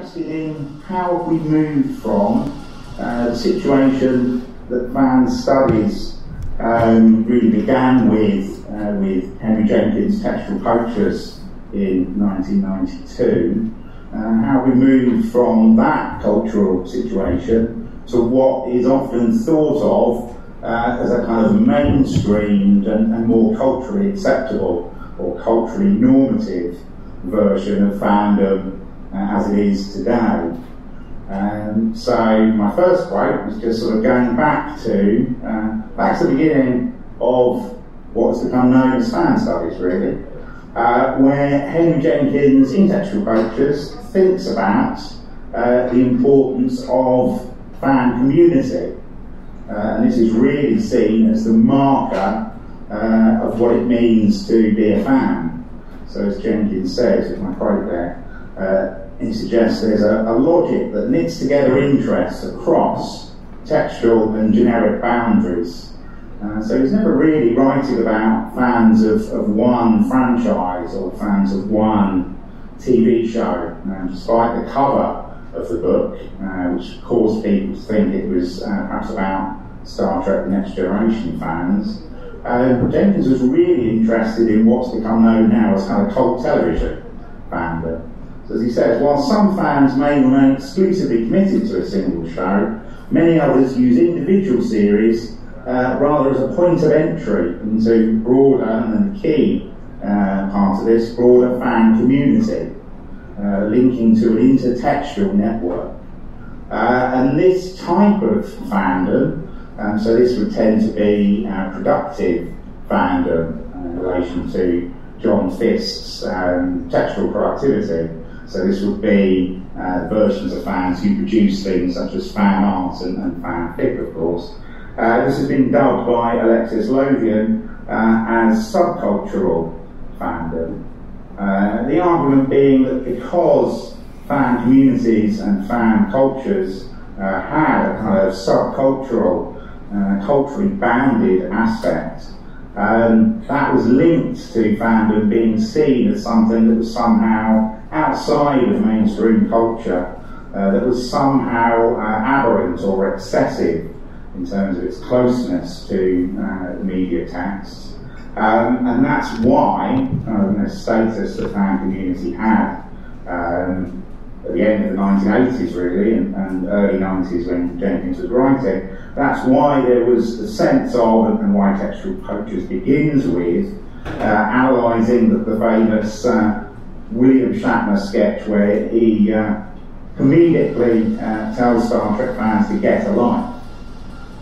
interested in how we moved from the situation that fan studies really began with Henry Jenkins' Textual Cultures in 1992, how we moved from that cultural situation to what is often thought of as a kind of mainstreamed and more culturally acceptable or culturally normative version of fandom as it is today. So my first quote was just sort of going back to the beginning of what's become known as fan studies, really, where Henry Jenkins in Textual Cultures thinks about the importance of fan community. And this is really seen as the marker of what it means to be a fan. So as Jenkins says, with my quote there, he suggests there's a logic that knits together interests across textual and generic boundaries. So he's never really writing about fans of one franchise or fans of one TV show, despite the cover of the book, which caused people to think it was perhaps about Star Trek The Next Generation fans. Jenkins was really interested in what's become known now as kind of cult television fandom. So as he says, while some fans may remain exclusively committed to a single show, many others use individual series rather as a point of entry into broader, and the key part of this, broader fan community, linking to an intertextual network. And this type of fandom, so this would tend to be productive fandom in relation to John Fist's textual productivity. So this would be versions of fans who produce things such as fan art and fanfic, of course. This has been dubbed by Alexis Lothian as subcultural fandom. The argument being that because fan communities and fan cultures had a kind of subcultural, culturally bounded aspect, that was linked to fandom being seen as something that was somehow outside of mainstream culture, that was somehow aberrant or excessive in terms of its closeness to media texts. And that's why the status the fan community had at the end of the 1980s, really, and early 90s when Jenkins was writing. That's why there was a sense of, and why Textual Cultures begins with, analysing the famous William Shatner sketch where he comedically tells Star Trek fans to get a life.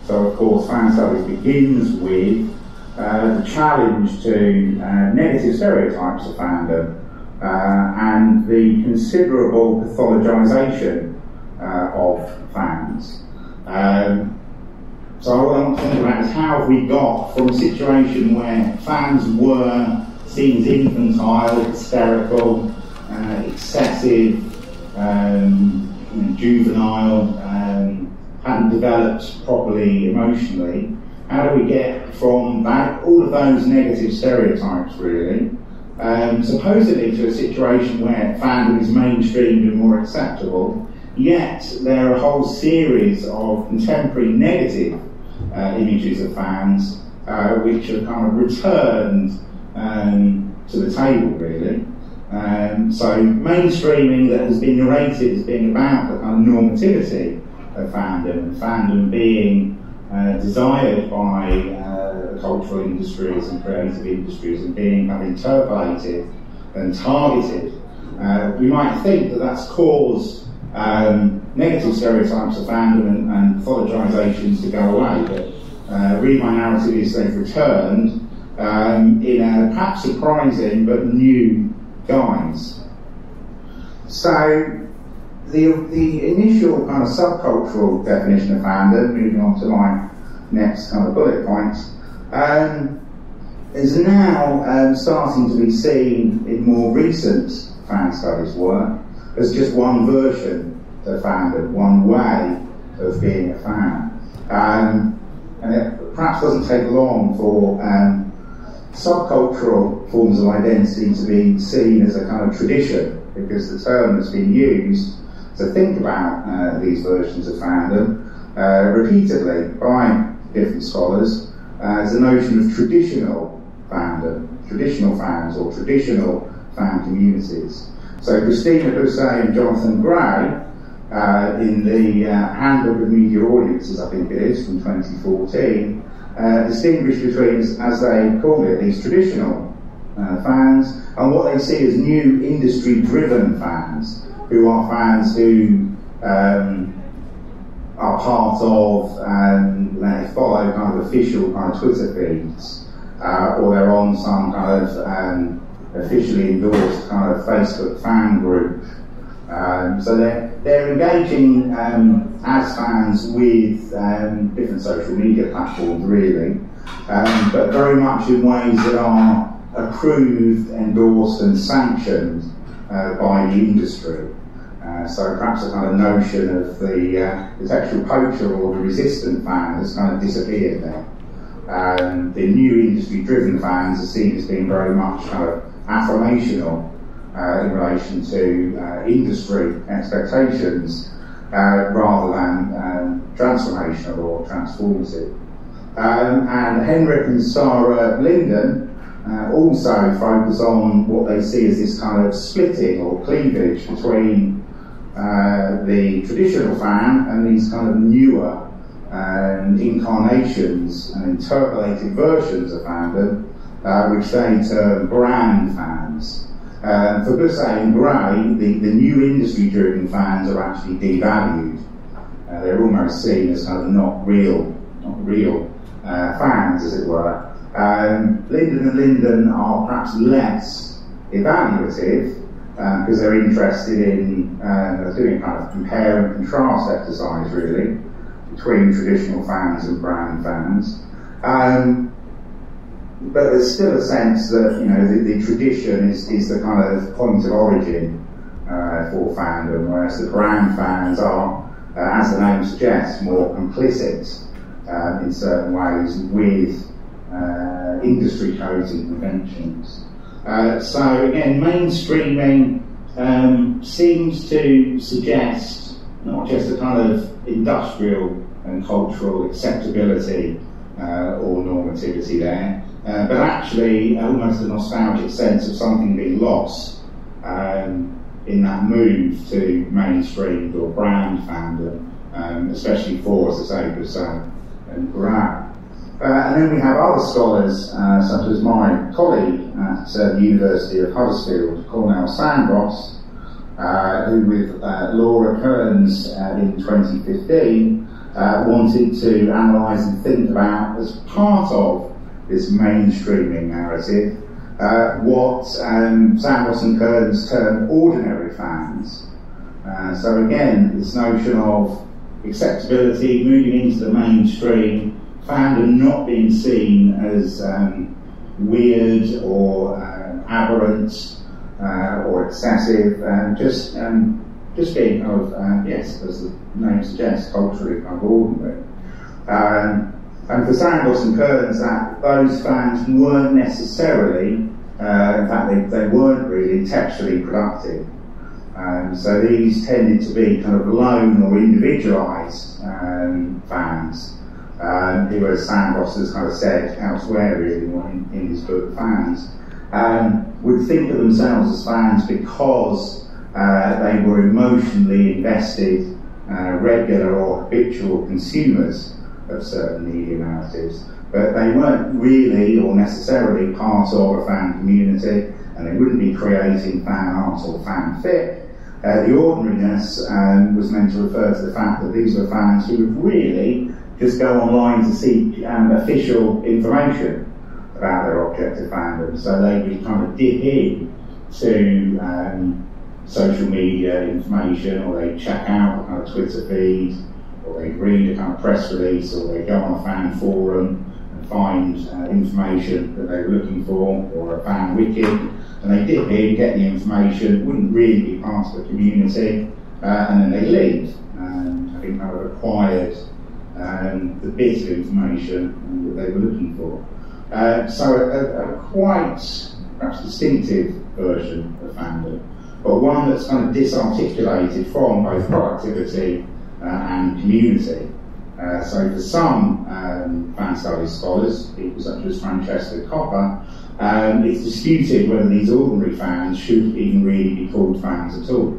So, of course, fan studies begins with the challenge to negative stereotypes of fandom and the considerable pathologisation of fans. So what I want to think about is how have we got from a situation where fans were seen as infantile, hysterical, excessive, juvenile, hadn't developed properly emotionally. How do we get from that, all of those negative stereotypes, really, supposedly to a situation where fandom is mainstreamed and more acceptable, yet there are a whole series of contemporary negative images of fans which are kind of returned to the table, really. So mainstreaming that has been narrated as being about the kind of normativity of fandom, and fandom being desired by the cultural industries and creative industries and being kind of interpolated and targeted. We might think that that's caused negative stereotypes of fandom and pathologisations to go away, but really my narrative is they've returned in a perhaps surprising but new guise. So the initial kind of subcultural definition of fandom, moving on to my next kind of bullet points, is now starting to be seen in more recent fan studies work as just one version of fandom, one way of being a fan. And it perhaps doesn't take long for subcultural forms of identity to be seen as a kind of tradition, because the term that's been used to think about these versions of fandom repeatedly by different scholars as the notion of traditional fandom, traditional fans or traditional fan communities. So Christina Busset and Jonathan Gray, in the Handbook of Media Audiences, I think it is, from 2014, distinguish between, as they call it, these traditional fans and what they see as new industry-driven fans, who are fans who are part of, they follow kind of official kind of Twitter feeds, or they're on some kind of officially endorsed kind of Facebook fan group. So they're engaging as fans with different social media platforms, really, but very much in ways that are approved, endorsed and sanctioned by the industry. So perhaps a kind of notion of the textual poacher or the resistant fan has kind of disappeared there. The new industry-driven fans are seen as being very much kind of affirmational in relation to industry expectations rather than transformational or transformative. And Henrik and Sarah Linden also focus on what they see as this kind of splitting or cleavage between the traditional fan and these kind of newer incarnations and interpolated versions of fandom, which they term brand fans. For Busset and Gray, the new industry-driven fans are actually devalued. They're almost seen as kind of not real fans, as it were. Linden and Linden are perhaps less evaluative because they're interested in doing kind of compare and contrast exercise, really, between traditional fans and brand fans. But there's still a sense that, you know, the tradition is the kind of point of origin for fandom, whereas the brand fans are, as the name suggests, more complicit in certain ways with industry codes and conventions. So again, mainstreaming seems to suggest not just a kind of industrial and cultural acceptability or normativity there, but actually almost a nostalgic sense of something being lost in that move to mainstreamed or brand fandom, especially for, as I say, Busset and Gray. And then we have other scholars, such as my colleague at the University of Huddersfield, Cornel Sandross, who with Laura Kearns in 2015 wanted to analyse and think about, as part of this mainstreaming narrative, what Sandross and Kearns term ordinary fans. So again, this notion of acceptability, moving into the mainstream, fandom not being seen as weird or aberrant or excessive, just being kind of, yes, as the name suggests, culturally kind of ordinary. And for Sandross and Kearns, that those fans weren't necessarily, in fact they weren't really textually productive. So these tended to be kind of lone or individualised fans, who, as Sandross has kind of said elsewhere really in his book Fans, would think of themselves as fans because they were emotionally invested, regular or habitual consumers of certain media narratives, but they weren't really or necessarily part of a fan community, and they wouldn't be creating fan art or fanfic. The ordinariness was meant to refer to the fact that these were fans who would really just go online to seek official information about their object of fandom. So they would kind of dip in to social media information, or they check out a kind of Twitter feed, or they read a kind of press release, or they go on a fan forum and find information that they were looking for, or a fan wiki, and they dip in, get the information, wouldn't really be part of the community, and then they leave, having kind of acquired the bit of information that they were looking for. So a quite perhaps distinctive version of fandom. but one that's kind of disarticulated from both productivity and community. So for some fan studies scholars, people such as Francesca Copper, it's disputed whether these ordinary fans should even really be called fans at all,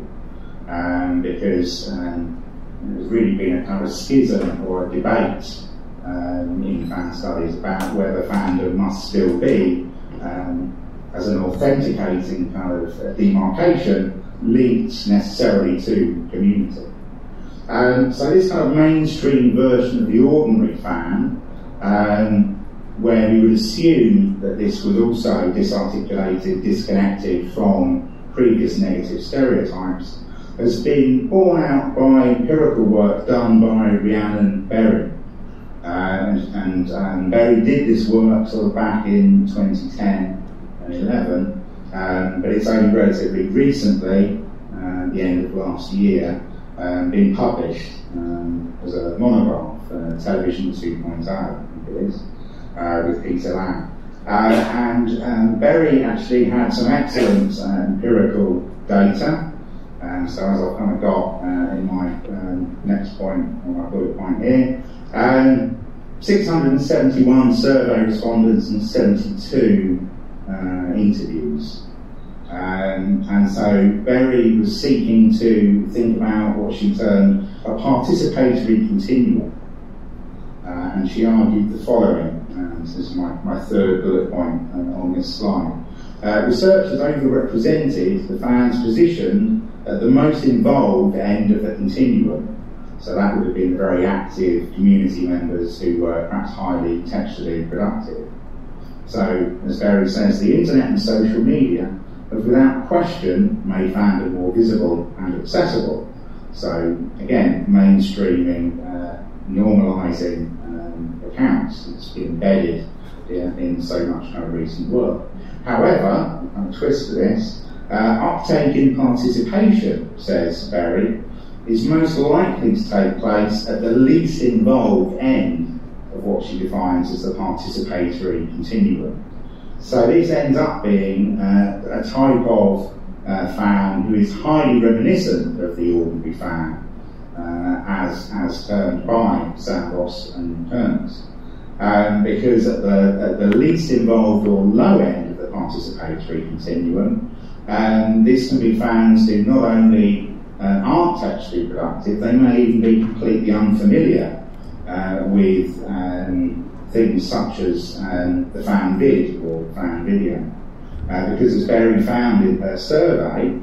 because there's really been a kind of schism or a debate in fan studies about whether fandom must still be, as an authenticating kind of demarcation, linked necessarily to community. So this kind of mainstream version of the ordinary fan, where we would assume that this was also disarticulated, disconnected from previous negative stereotypes, has been borne out by empirical work done by Rhiannon Berry. And Berry did this work sort of back in 2010 and 11, but it's only relatively recently, the end of last year, been published as a monograph, Television 2.0, I think it is, with Peter Lamb. And Berry actually had some excellent empirical data, so as I've kind of got in my next point, or my bullet point here, 671 survey respondents and 72 interviews. And so Berry was seeking to think about what she termed a participatory continuum. And she argued the following, this is my third bullet point on this slide. Researchers overrepresented the fans positioned at the most involved end of the continuum. So that would have been very active community members who were perhaps highly textually productive. So, as Berry says, the internet and social media have without question made fandom more visible and accessible. So, again, mainstreaming, normalising accounts. It's been embedded in so much kind of recent work. However, a twist to this, uptake in participation, says Berry, is most likely to take place at the least involved end of what she defines as the participatory continuum. So this ends up being a type of fan who is highly reminiscent of the ordinary fan, as termed by Sandros and Kearns. Because at the least involved or low end of the participatory continuum, this can be fans who not only aren't textually productive, they may even be completely unfamiliar with things such as the fan vid or fan video. Because as Berry found in her survey,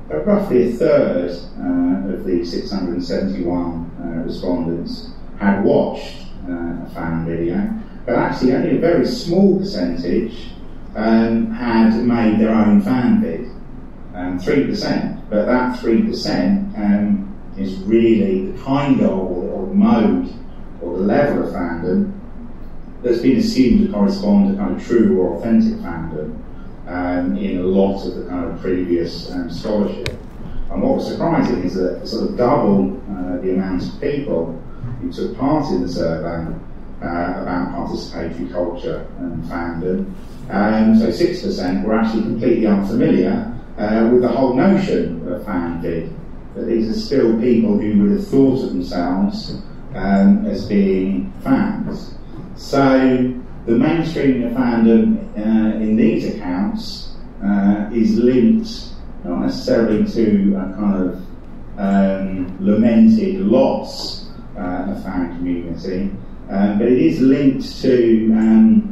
roughly a third of the 671 respondents had watched a fan video, but actually only a very small percentage had made their own fan vid, 3%, but that 3% is really the kind of, or the mode, or the level of fandom that's been assumed to correspond to kind of true or authentic fandom in a lot of the kind of previous scholarship. And what was surprising is that sort of double the amount of people who took part in the survey about participatory culture and fandom, so 6% were actually completely unfamiliar with the whole notion of fan vid. But these are still people who would have thought of themselves as being fans. So the mainstreaming of fandom in these accounts is linked not necessarily to a kind of lamented loss of fan community, but it is linked to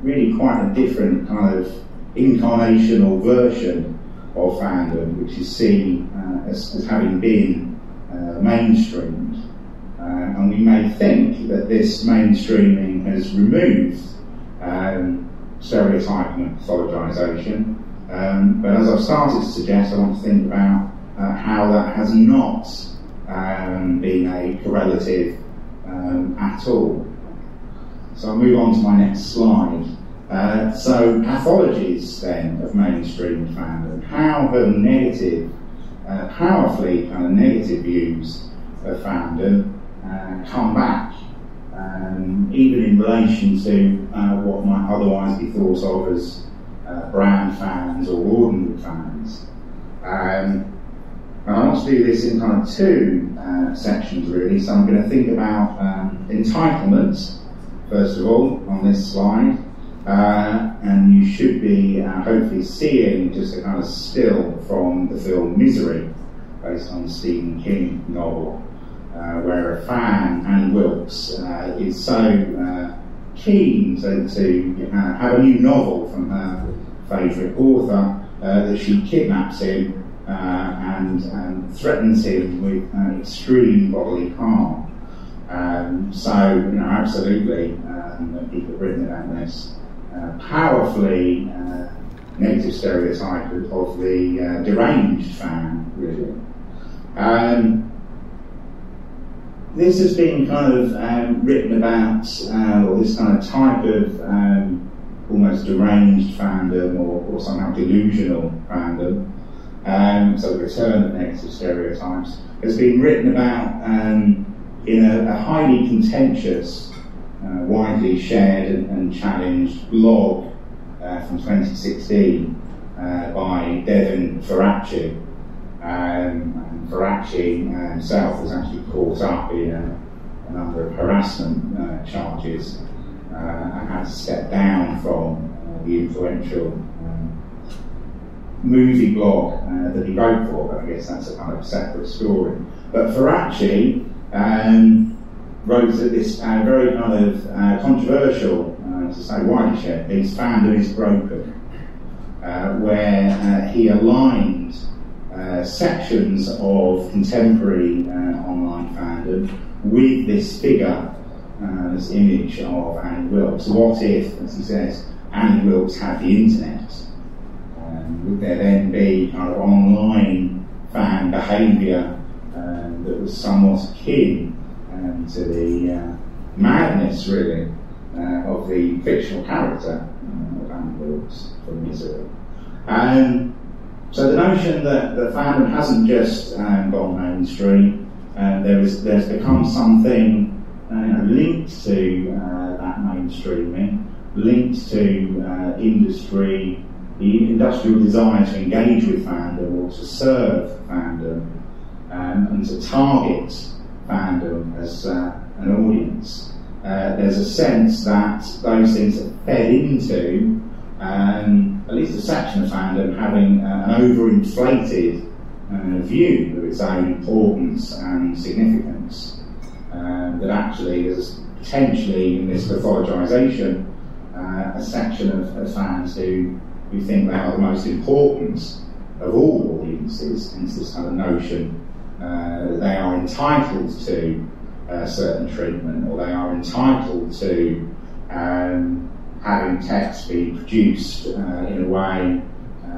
really quite a different kind of incarnation or version of fandom, which is seen as having been mainstreamed. And we may think that this mainstreaming has removed stereotyping and pathologisation, but as I've started to suggest, I want to think about how that has not been a correlative at all. So I'll move on to my next slide. So pathologies then of mainstream fandom. How have negative, powerfully kind of negative views of fandom come back, even in relation to what might otherwise be thought of as brand fans or ordinary fans. And I want to do this in kind of two sections really. So I'm going to think about entitlement, first of all, on this slide. And you should be hopefully seeing just a kind of still from the film Misery, based on the Stephen King novel, where a fan, Annie Wilkes, is so keen to have a new novel from her favourite author that she kidnaps him and threatens him with extreme bodily harm. So, absolutely, people have written about this. Powerfully negative stereotype of the deranged fan, really. This has been kind of written about, or this kind of type of almost deranged fandom or somehow delusional fandom, so the return of negative stereotypes, has been written about in a highly contentious, widely shared and challenged blog from 2016 by Devin Faraci. And Faraci himself was actually caught up in a number of harassment charges and had to step down from the influential movie blog that he wrote for, but I guess that's a kind of separate story. But Faraci wrote this very kind of controversial, to say widely shared piece, Fandom is Broken, where he aligned sections of contemporary online fandom with this figure, this image of Annie Wilkes. What if, as he says, Annie Wilkes had the internet? Would there then be kind of online fan behaviour that was somewhat akin to the madness, really, of the fictional character of Annie Wilkes from Misery? So the notion that fandom hasn't just gone mainstream, there's become something linked to that mainstreaming, linked to industry, the industrial desire to engage with fandom or to serve fandom and to target fandom as an audience. There's a sense that those things have fed into at least a section of fandom having an overinflated view of its own importance and significance. That actually there's potentially in this pathologisation a section of fans who think they are the most important of all audiences, hence this kind of notion that they are entitled to certain treatment, or they are entitled to having text be produced in a way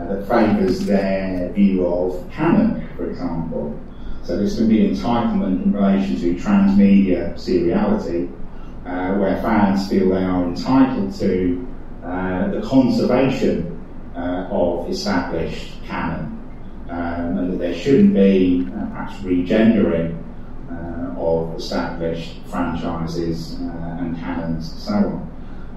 that favours their view of canon, for example. So this can be entitlement in relation to transmedia seriality, where fans feel they are entitled to the conservation of established canon, and that there shouldn't be perhaps regendering of established franchises and canons and so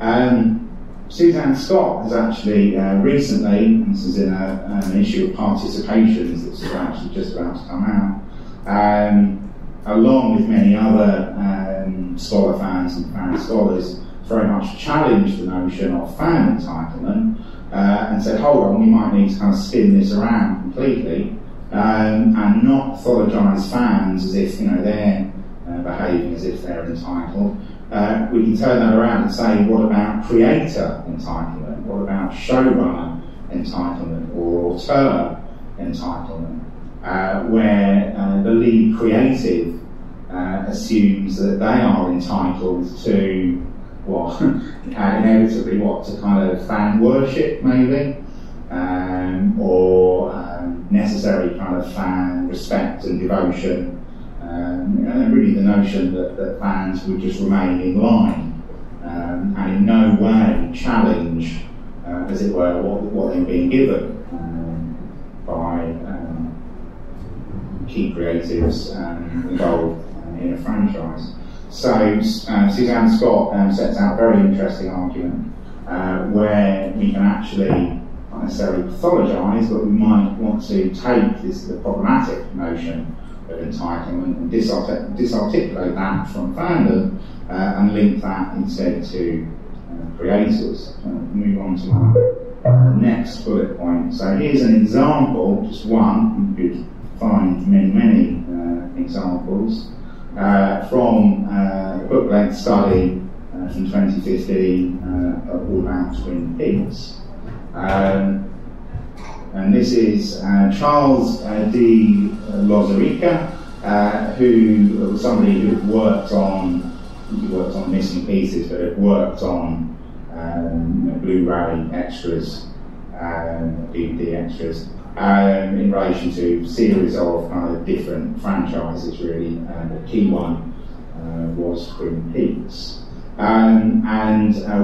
on. Suzanne Scott has actually recently, this is in an issue of Participations that's actually just about to come out, along with many other scholar fans and fan scholars, very much challenged the notion of fan entitlement and said, hold on, we might need to kind of spin this around completely and not pathologise fans as if they're behaving as if they're entitled. We can turn that around and say, what about creator entitlement? What about showrunner entitlement or auteur entitlement? Where the lead creative assumes that they are entitled to inevitably to kind of fan worship maybe, or necessary kind of fan respect and devotion, and really the notion that fans would just remain in line and in no way challenge, as it were, what they're being given by key creatives involved in a franchise. So Suzanne Scott sets out a very interesting argument where we can actually not necessarily pathologise, but we might want to take the problematic notion of entitlement and disarticulate that from fandom and link that instead to creators. Move on to our next bullet point. So here's an example, just one. You could find many examples from a book-length study from 2015 all about Twin Peaks. And this is Charles D. Lozerica, who was somebody who had worked on missing pieces, but had worked on Blu-ray extras, DVD extras, in relation to series of kind of different franchises, really. The key one was Twin Peaks. And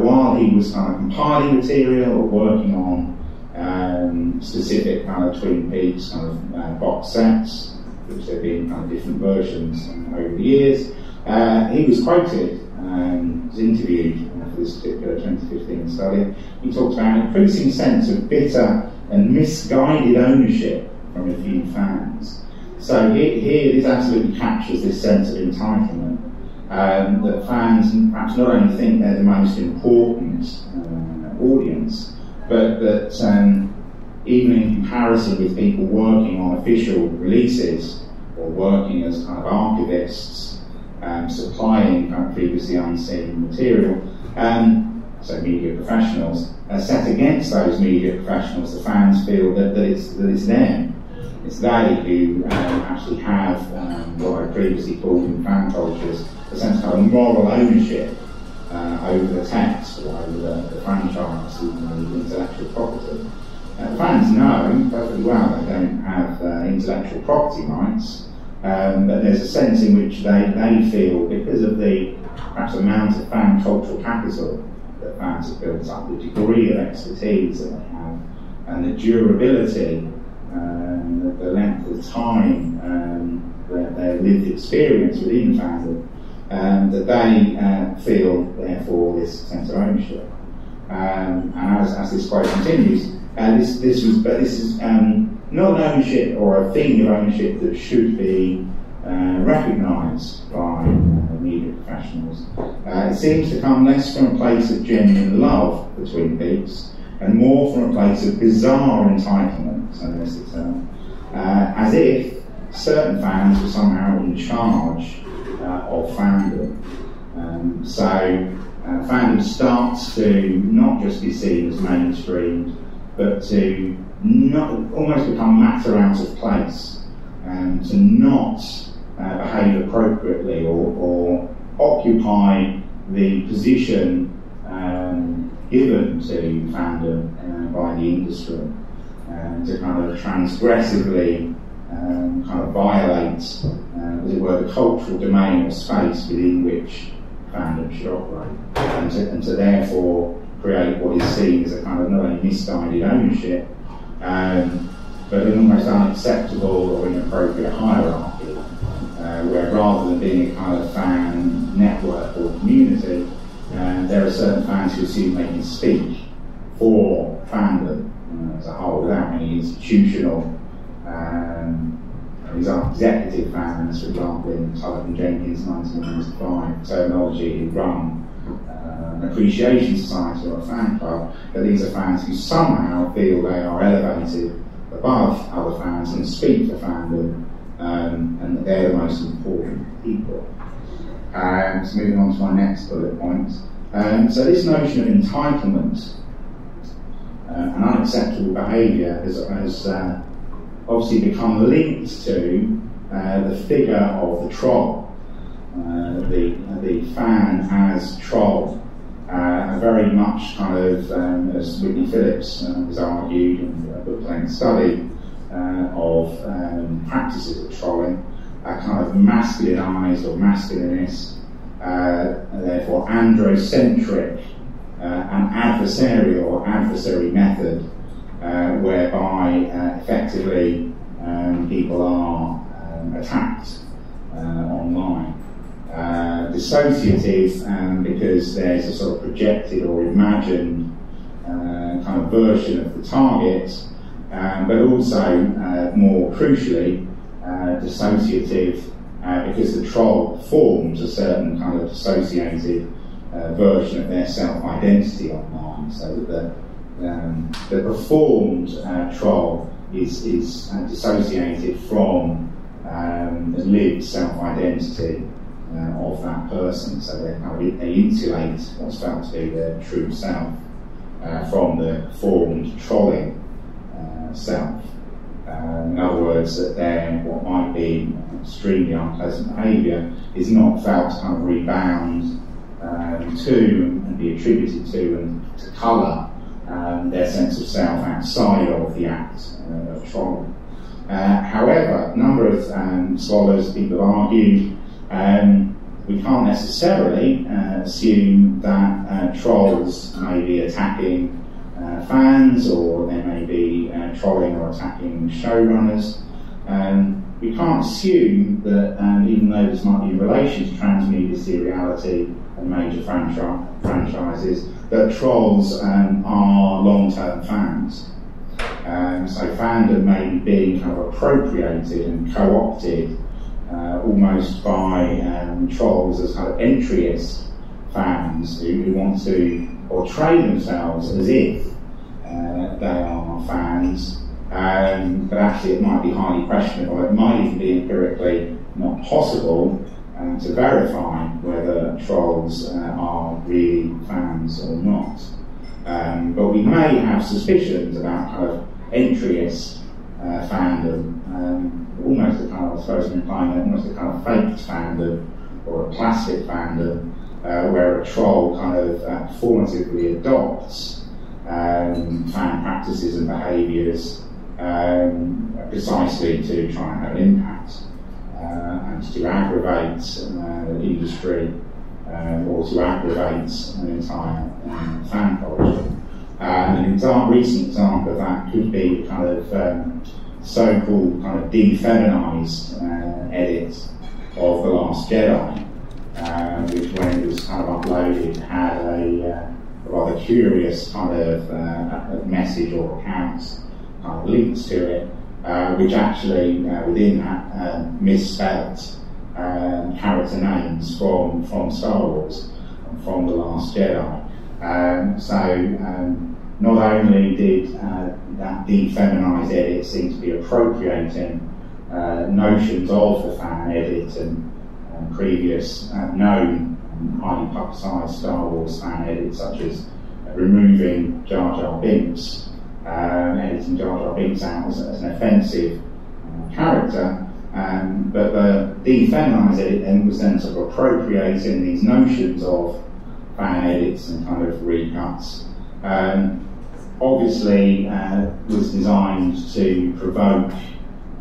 while he was kind of compiling material or working on specific kind of Twin Peaks kind of box sets, which there have been kind of different versions over the years, he was quoted, was interviewed for this particular 2015 study. He talks about an increasing sense of bitter and misguided ownership from a few fans. So here this absolutely captures this sense of entitlement, that fans perhaps not only think they're the most important audience, but that even in comparison with people working on official releases or working as kind of archivists, supplying kind of previously unseen material, so media professionals, set against those media professionals, the fans feel that it's them. It's they who actually have what I previously called in fan cultures a sense of moral ownership over the text or over the franchise, even the intellectual property. Fans know perfectly well they don't have intellectual property rights, but there's a sense in which they feel, because of the perhaps amount of fan cultural capital that fans have built up, the degree of expertise that they have, and the durability, the length of time, their lived experience within fandom, that they feel, therefore, this sense of ownership. And as this quote continues, this is not an ownership or a feeling of ownership that should be recognised by media professionals. It seems to come less from a place of genuine love for Twin Peaks and more from a place of bizarre entitlement, so there's the term, as if certain fans were somehow in charge of fandom. Fandom starts to not just be seen as mainstream, but to almost become matter out of place, to not behave appropriately or occupy the position given to fandom by the industry, to kind of transgressively kind of violate, as it were, the cultural domain or space within which fandom should operate, and to therefore create what is seen as a kind of not only misguided ownership, but an almost unacceptable or inappropriate hierarchy, where rather than being a kind of fan network or community, there are certain fans who assume they can speak for fandom as a whole without any institutional. These are executive fans, for example, in Tulloch & Jenkins' 1995 terminology, who run an appreciation society or a fan club, but these are fans who somehow feel they are elevated above other fans and speak for fandom, and that they're the most important people. So moving on to my next bullet point. So this notion of entitlement and unacceptable behaviour has obviously become linked to the figure of the troll, the fan as troll, very much kind of, as Whitney Phillips has argued in a book-length study of practices of trolling, a kind of masculinized or masculinist, therefore androcentric and adversarial or adversary method, whereby effectively people are attacked online. Dissociative because there's a sort of projected or imagined kind of version of the target, but also, more crucially, dissociative, because the troll forms a certain kind of dissociated version of their self-identity online, so that the performed troll is dissociated from the lived self-identity of that person, so they insulate what's felt to be their true self from the formed trolling self. In other words, that their what might be extremely unpleasant behaviour is not felt to kind of rebound to and be attributed to and to colour their sense of self outside of the act of trolling. However, a number of scholars, people have argued, we can't necessarily assume that trolls may be attacking fans, or they may be trolling or attacking showrunners. We can't assume that, even though this might be in relation to Transmedia, Seriality and major franchises, that trolls are long-term fans. So fandom may be being kind of appropriated and co-opted almost by trolls as kind of entryist fans who want to portray themselves as if they are fans, but actually it might be highly questionable. It might even be empirically not possible to verify whether trolls are really fans or not. But we may have suspicions about kind of entryist fandom, almost a kind of, I suppose I'm implying, almost a kind of faked fandom or a plastic fandom, where a troll kind of formatively adopts fan practices and behaviours precisely to try and have an impact and to aggravate the industry or to aggravate an entire fan culture. And an recent example of that could be the kind of so-called kind of de-feminized edit of The Last Jedi, which, when it was kind of uploaded, had a rather curious kind of message or account kind of linked to it, which actually within that misspelt character names from Star Wars and from The Last Jedi. Not only did that de-feminized edit seem to be appropriating notions of the fan edit and previous known highly publicised Star Wars fan edits, such as removing Jar Jar Binks, editing Jar Jar Binks out as an offensive character, but the de-feminized edit then was then sort of appropriating these notions of fan edits and kind of recuts. Obviously was designed to provoke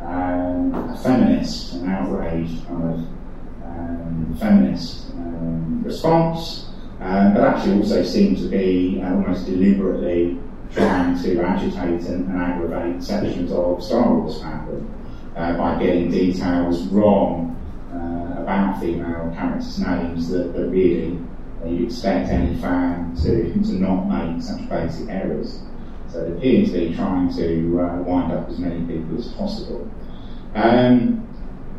a feminist, an outraged kind of feminist response, but actually also seemed to be almost deliberately trying to agitate and aggravate sections of Star Wars fandom by getting details wrong about female characters' names that really you'd expect any fan to not make such basic errors. So it appeared to be trying to wind up as many people as possible. And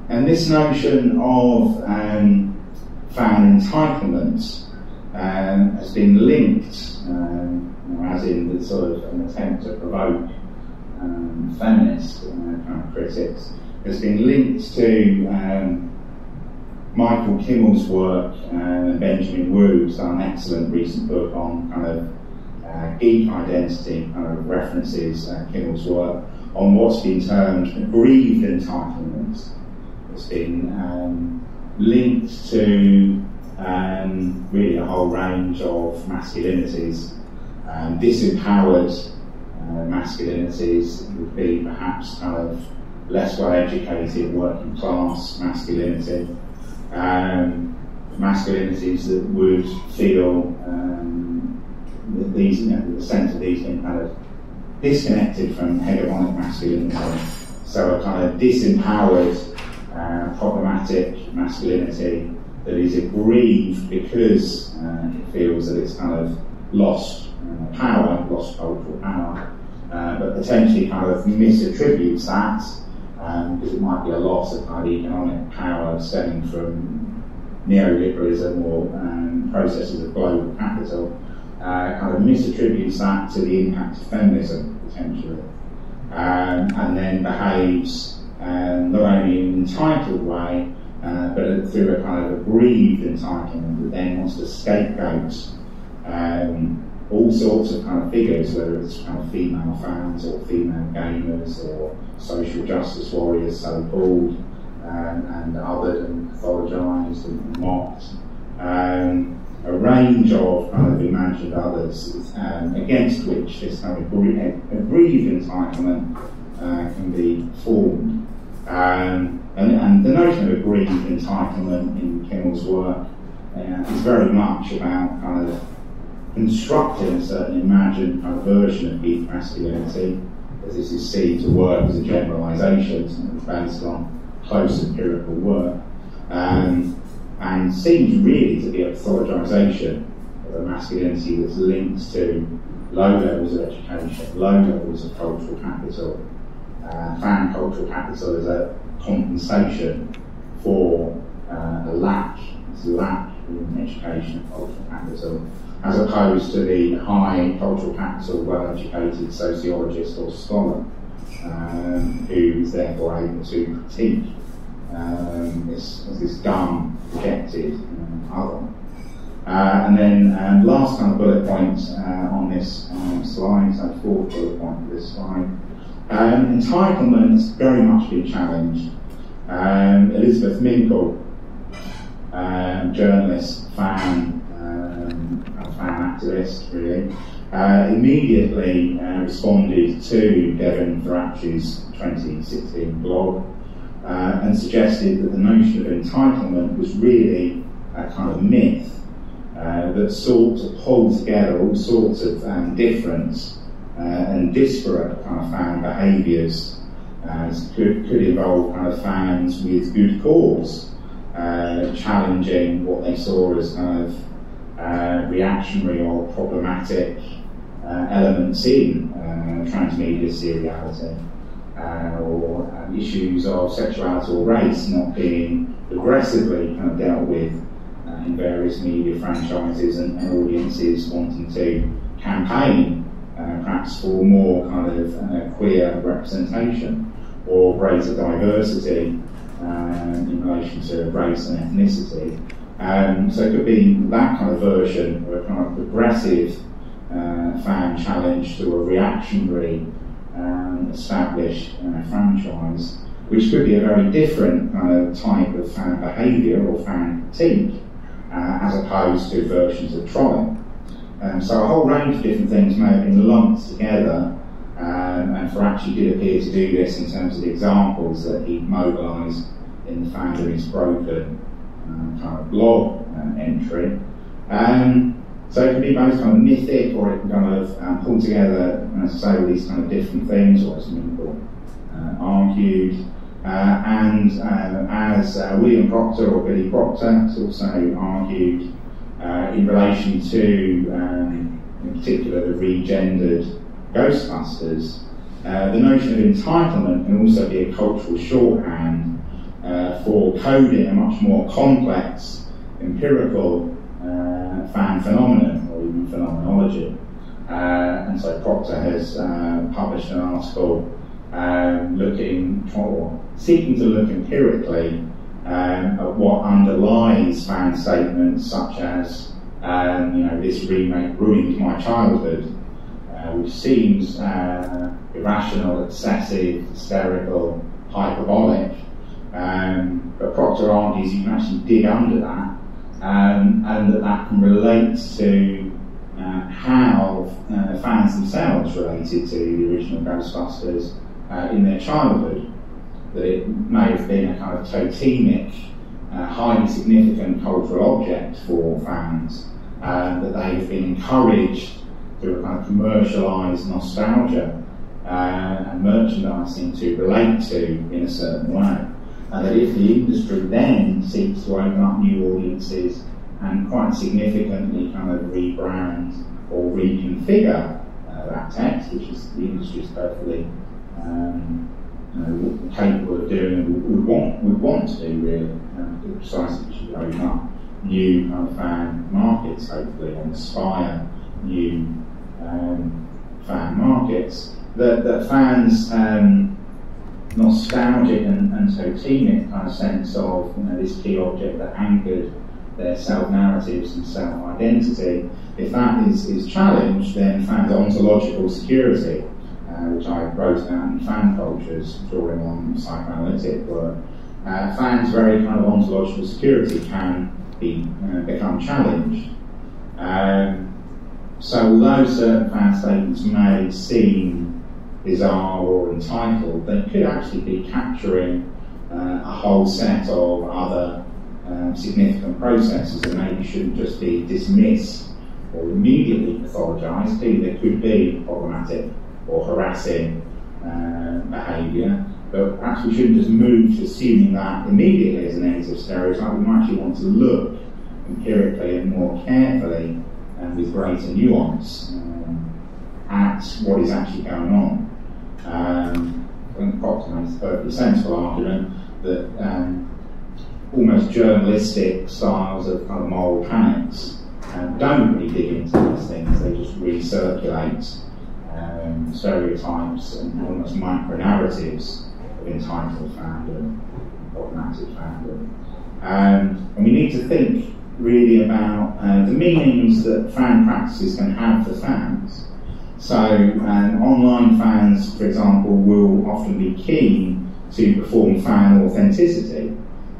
this notion of fan entitlement has been linked, as in the sort of an attempt to provoke feminist kind of critics, has been linked to Michael Kimmel's work and Benjamin Wu's done an excellent recent book on kind of geek identity, kind of references Kimmel's work on what's been termed aggrieved entitlement. It's been linked to really a whole range of masculinities. Disempowered masculinities would be perhaps kind of less well educated working class masculinity. Masculinities that would feel that these, the sense of these being kind of disconnected from hegemonic masculinity, so a kind of disempowered, problematic masculinity that is aggrieved because it feels that it's kind of lost power, lost cultural power, but potentially kind of misattributes that, because it might be a loss of kind of economic power stemming from neoliberalism or processes of global capital, kind of misattributes that to the impact of feminism, potentially, and then behaves not only in an entitled way, but through a kind of aggrieved entitlement that then wants to scapegoat all sorts of kind of figures, whether it's kind of female fans or female gamers or social justice warriors, so-called, and othered and pathologised and mocked. A range of kind of imagined others against which this kind of aggrieved entitlement can be formed. And the notion of aggrieved entitlement in Kimmel's work is very much about kind of constructing a certain imagined kind of version of peak masculinity, as this is seen to work as a generalisation based on close empirical work, and seems really to be a pathologisation of a masculinity that's linked to low levels of education, low levels of cultural capital, fan cultural capital as a compensation for a lack in education and cultural capital, as opposed to the high cultural capital, well-educated sociologist or scholar who is therefore able to critique this dumb, rejected other. And then last kind of bullet point on this slide, so fourth bullet point of this slide. Entitlement has very much been challenged. Elizabeth Minkle, journalist, fan activist, really, immediately responded to Devin Thrach's 2016 blog and suggested that the notion of entitlement was really a kind of myth that sought to pull together all sorts of different and disparate kind of fan behaviours. Could involve kind of fans with good cause, challenging what they saw as kind of reactionary or problematic elements in transmedia seriality, or issues of sexuality or race not being aggressively kind of dealt with in various media franchises, and audiences wanting to campaign perhaps for more kind of queer representation or greater diversity in relation to race and ethnicity. So it could be that kind of version of a kind of progressive fan challenge to a reactionary established franchise, which could be a very different kind of type of fan behaviour or fan critique, as opposed to versions of trolling. So a whole range of different things may have been lumped together, and Thrach did appear to do this in terms of the examples that he mobilised in the Fandom is Broken kind of blog entry. So it can be both kind of mythic, or it can kind of pull together, as I say, all these kind of different things, or as Minkle argued. And as William Proctor or Billy Proctor has also argued in relation to, in particular, the regendered Ghostbusters, the notion of entitlement can also be a cultural shorthand for coding a much more complex empirical fan phenomenon, or even phenomenology. And so Proctor has published an article seeking to look empirically at what underlies fan statements such as, this remake ruined my childhood, which seems irrational, excessive, hysterical, hyperbolic. But Proctor argues you can actually dig under that, and that can relate to how fans themselves related to the original Ghostbusters in their childhood. That it may have been a kind of totemic, highly significant cultural object for fans, that they have been encouraged through a kind of commercialised nostalgia and merchandising to relate to in a certain way. And that if the industry then seeks to open up new audiences and quite significantly kind of rebrand or reconfigure that text, which is the industry is perfectly capable of doing and would want to do really, precisely because you open up new kind of fan markets, hopefully, and aspire new fan markets. That fans nostalgic and totemic kind of sense of this key object that anchored their self-narratives and self-identity, if that is challenged, then fans' ontological security, which I wrote about in Fan Cultures, drawing on psychoanalytic work, fans' very kind of ontological security can become challenged. So although certain fan statements may seem bizarre or entitled, they could actually be capturing a whole set of other significant processes that maybe shouldn't just be dismissed or immediately pathologised. There could be problematic or harassing behaviour, but perhaps we shouldn't just move to assuming that immediately as a negative stereotype. We might actually want to look empirically and more carefully and with greater nuance at what is actually going on. I think Proctor makes a perfectly sensible argument that almost journalistic styles of kind of moral panics don't really dig into these things, they just recirculate stereotypes and almost micro-narratives of entitled fandom, problematic fandom. And we need to think really about the meanings that fan practices can have for fans. So online fans, for example, will often be keen to perform fan authenticity,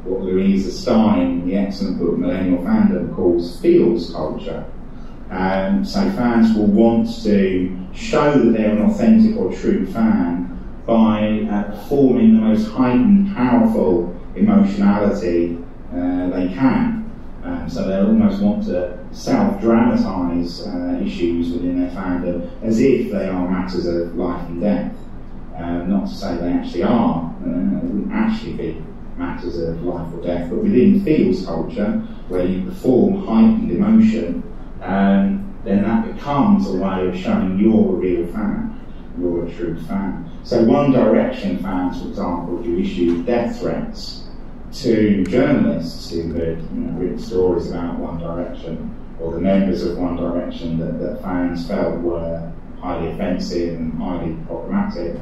what Louisa Stein, the excellent book Millennial Fandom, calls feels culture. So fans will want to show that they're an authentic or true fan by performing the most heightened, powerful emotionality they can. So they'll almost want to self-dramatise issues within their fandom as if they are matters of life and death. Not to say they actually are, they wouldn't actually be matters of life or death, but within feels culture, where you perform heightened emotion, then that becomes a way of showing you're a real fan, you're a true fan. So One Direction fans, for example, who issued death threats to journalists who had written stories about One Direction, or the members of One Direction that fans felt were highly offensive and highly problematic.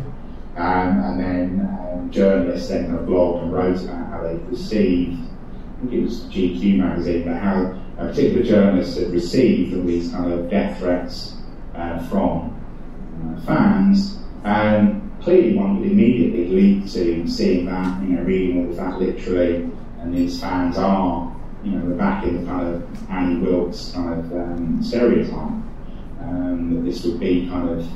And then journalists then kind of blogged and wrote about how they received, I think it was GQ magazine, but how a particular journalist had received all these kind of death threats from fans. Clearly one would immediately lead to seeing that, reading all of that literally, and these fans are, we're back in the kind of Annie Wilkes kind of stereotype, that this would be kind of,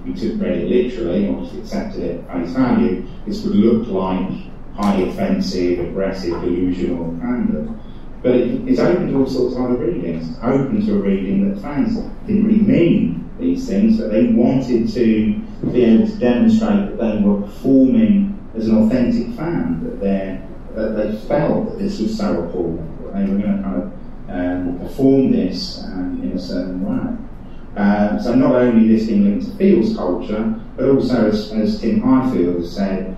we read it literally, or just accepted it at face value, this would look like highly offensive, aggressive, delusional fandom. But it's open to all sorts of other readings. It's open to a reading that fans didn't really mean these things, but they wanted to be able to demonstrate that they were performing as an authentic fan, that they felt that this was so appalling, that they were going to kind of perform this in a certain way. So not only this being linked to feels culture, but also, as Tim Highfield has said,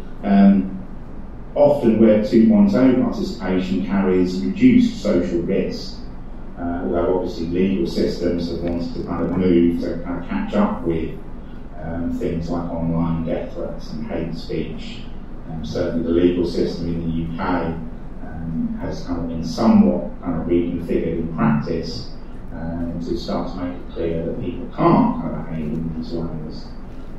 often Web 2.0 participation carries reduced social risk, although obviously legal systems have wanted to kind of move to kind of catch up with things like online death threats and hate speech. Certainly the legal system in the UK has kind of been somewhat kind of reconfigured in practice to start to make it clear that people can't kind of behave in these ways.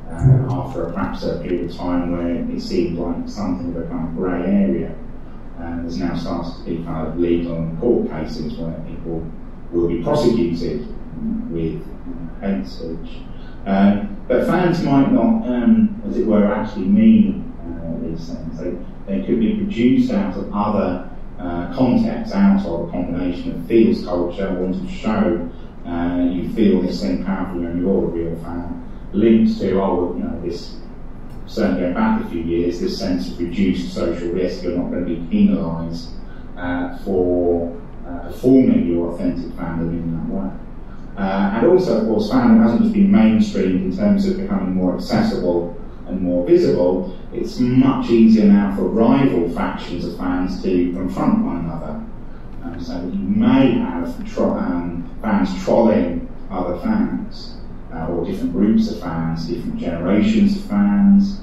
After perhaps a period of time where it seemed like something of a kind of grey area, there's now started to be kind of legal and court cases where people will be prosecuted with hate speech. But fans might not, as it were, actually mean these things. They could be produced out of other contexts, out of a combination of feels culture, wanting to show you feel this thing powerfully when you're a real fan, linked to, this, certainly going back a few years, this sense of reduced social risk. You're not going to be penalised for performing your authentic fandom in that way. And also, of course, fandom hasn't just been mainstreamed in terms of becoming more accessible and more visible. It's much easier now for rival factions of fans to confront one another. So that you may have fans trolling other fans, or different groups of fans, different generations of fans,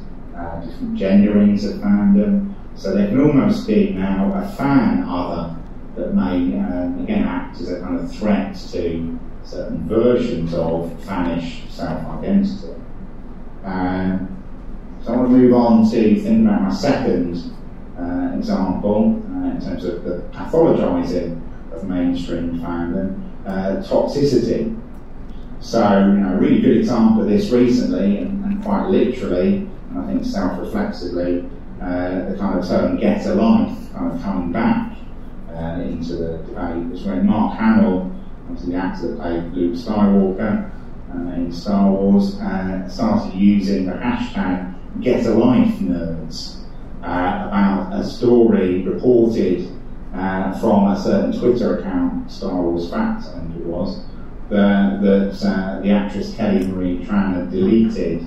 different genderings of fandom. So there can almost be now a fan other that may, again, act as a kind of threat to certain versions of fanish self-identity. So I want to move on to think about my second example in terms of the pathologising of mainstream fandom, toxicity. So, a really good example of this recently, and quite literally, and I think self-reflexively, the kind of term "get a life" kind of coming back into the debate was when Mark Hamill, obviously the actor that played Luke Skywalker in Star Wars, started using the hashtag "Get a Life Nerds" about a story reported from a certain Twitter account, Star Wars Facts, I think it was, that the actress Kelly Marie Tran had deleted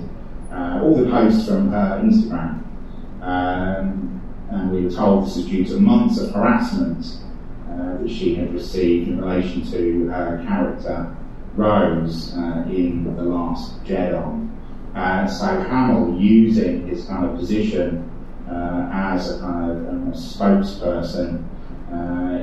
all the posts from her Instagram. And we were told this was due to months of harassment that she had received in relation to her character Rose in The Last Jedi. So Hamill, using his kind of position as a kind of spokesperson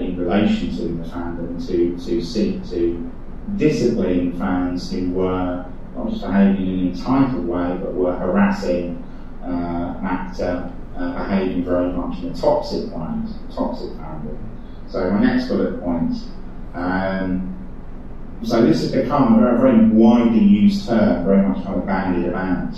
in relation to the fandom, to seek to discipline fans who were not just behaving in an entitled way, but were harassing an actor, behaving very much in a toxic way, toxic fandom. So my next bullet point. So this has become a very widely used term, very much kind of bandied about.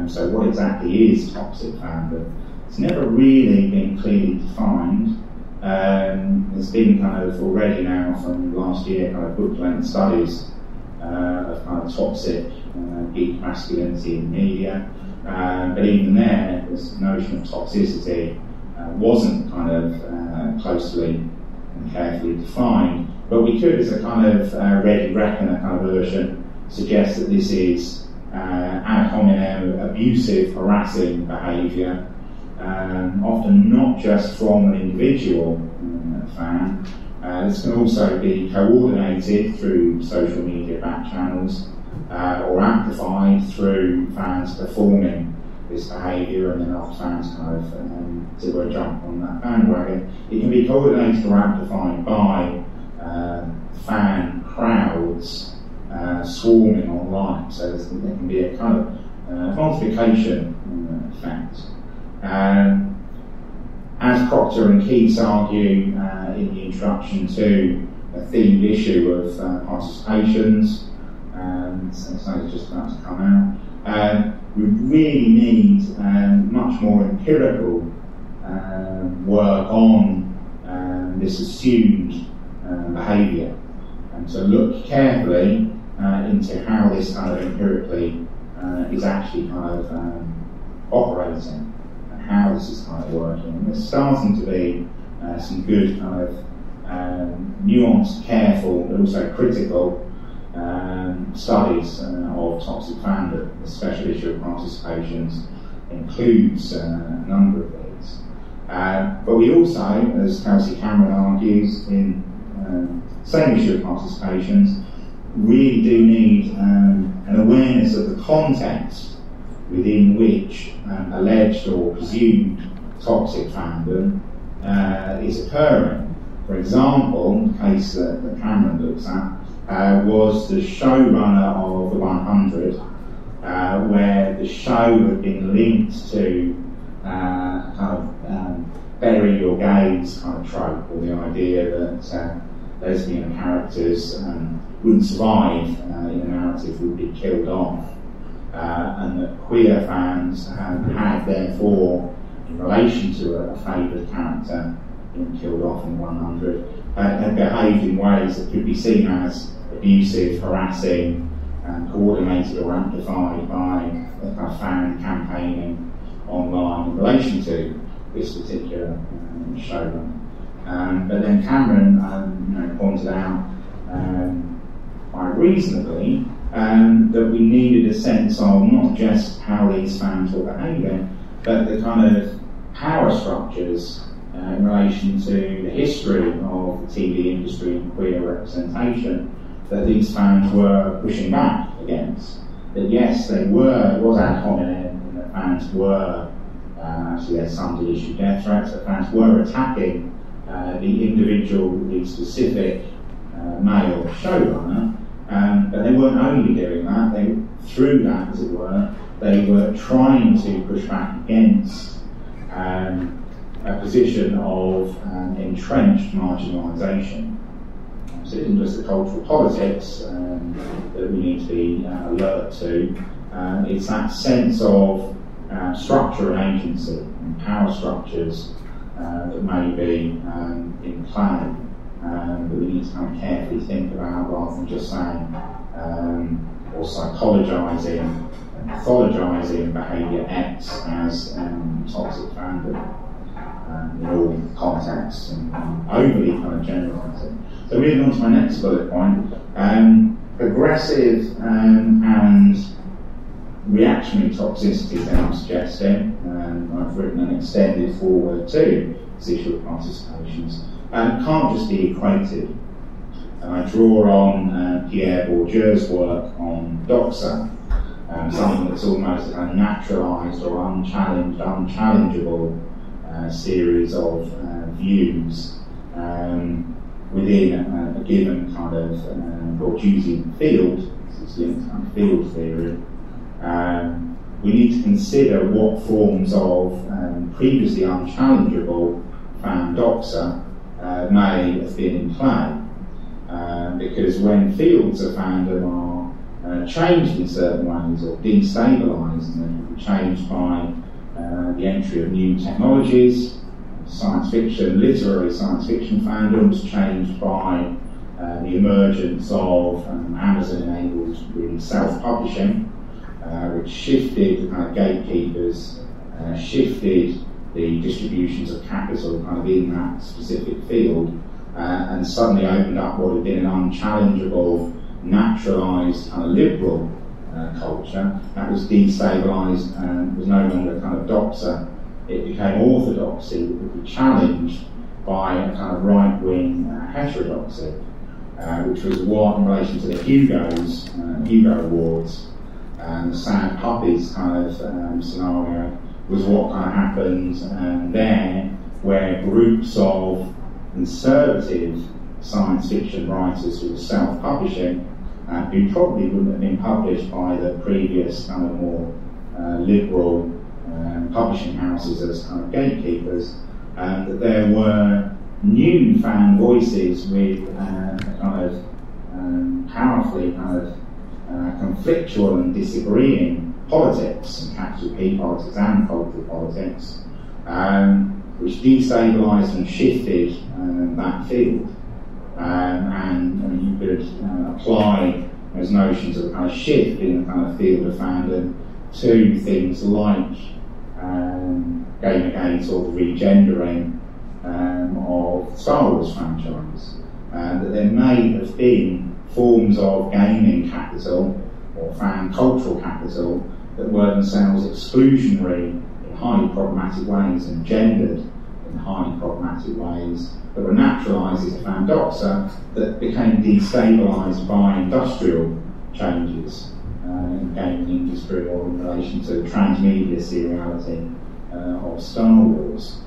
So what exactly is toxic fandom? It's never really been clearly defined. There's been kind of already now from last year kind of book-length studies of kind of toxic geek masculinity in media. But even there, this notion of toxicity wasn't kind of closely and carefully defined. But we could, as a kind of ready reckoner kind of version, suggest that this is ad hominem, abusive, harassing behaviour, often not just from an individual fan. This can also be coordinated through social media back channels or amplified through fans performing this behaviour, and then other fans kind of jump on that bandwagon. It can be coordinated or amplified by fan crowds swarming online, so there can be a kind of multiplication effect. As Proctor and Keats argue in the introduction to a themed issue of participations, so it's just about to come out, we really need much more empirical work on this assumed behaviour, and to look carefully into how this kind of empirically is actually kind of operating, and how this is kind of working. And there's starting to be some good kind of nuanced, careful, but also critical studies of toxic fandom. The special issue of participations includes a number of these. But we also, as Kelsey Cameron argues in same issue of participations, really do need an awareness of the context within which alleged or presumed toxic fandom is occurring. For example, the case that Cameron looks at was the showrunner of The 100, where the show had been linked to kind of bury your gays kind of trope, or the idea that lesbian characters wouldn't survive in a narrative, would be killed off, and that queer fans had therefore, in relation to a favoured character being killed off in 100, had behaved in ways that could be seen as abusive, harassing, coordinated or amplified by a kind of fan campaigning online in relation to this particular showrun. But then Cameron pointed out quite reasonably, that we needed a sense of not just how these fans were behaving, but the kind of power structures in relation to the history of the TV industry and queer representation that these fans were pushing back against. That yes, it was ad hominem, and that fans were, actually there's some did issue death threats, that fans were attacking the individual, the specific male showrunner, but they weren't only doing that, through that, as it were, they were trying to push back against a position of entrenched marginalisation. So it isn't just the cultural politics that we need to be alert to, it's that sense of structure and agency and power structures that may be in play, that we need to kind of carefully think about rather than just saying or psychologising and pathologising behaviour X as toxic fandom in all contexts and overly kind of generalising. So moving on to my next bullet point, aggressive and reactionary toxicity that I'm suggesting, I've written an extended forward to this issue of participations, can't just be equated. I draw on Pierre Bourdieu's work on doxa, something that's almost a kind of naturalised or unchallenged, unchallengeable series of views within a given kind of Bourdieusian field. This is linked to kind of field theory. We need to consider what forms of previously unchallengeable fan doxa may have been in play. Because when fields of fandom are changed in certain ways or destabilised, and they can be changed by the entry of new technologies, science fiction, literary science fiction fandoms changed by the emergence of Amazon-enabled really self-publishing, which shifted the kind of gatekeepers, shifted the distributions of capital kind of in that specific field, and suddenly opened up what had been an unchallengeable, naturalised kind of liberal culture that was destabilised and was no longer kind of doxa. It became orthodoxy that would be challenged by a kind of right-wing heterodoxy, which was what, in relation to the Hugo Awards, and the sad puppies kind of scenario, was what kind of happened there, where groups of conservative science fiction writers who were self-publishing, who probably wouldn't have been published by the previous kind of more liberal publishing houses as kind of gatekeepers, that there were new fan voices with kind of powerfully kind of conflictual and disagreeing politics, and capital P politics and cultural politics, which destabilised and shifted that field. And I mean, you could apply those notions of a kind of shift in the kind of field of fandom to things like Gamergate or the regendering of Star Wars franchise. That there may have been forms of gaming capital or fan cultural capital that were themselves exclusionary in highly problematic ways and gendered in highly problematic ways, that were naturalised as a fan doxa that became destabilised by industrial changes in the gaming industry or in relation to the transmedia seriality of Star Wars.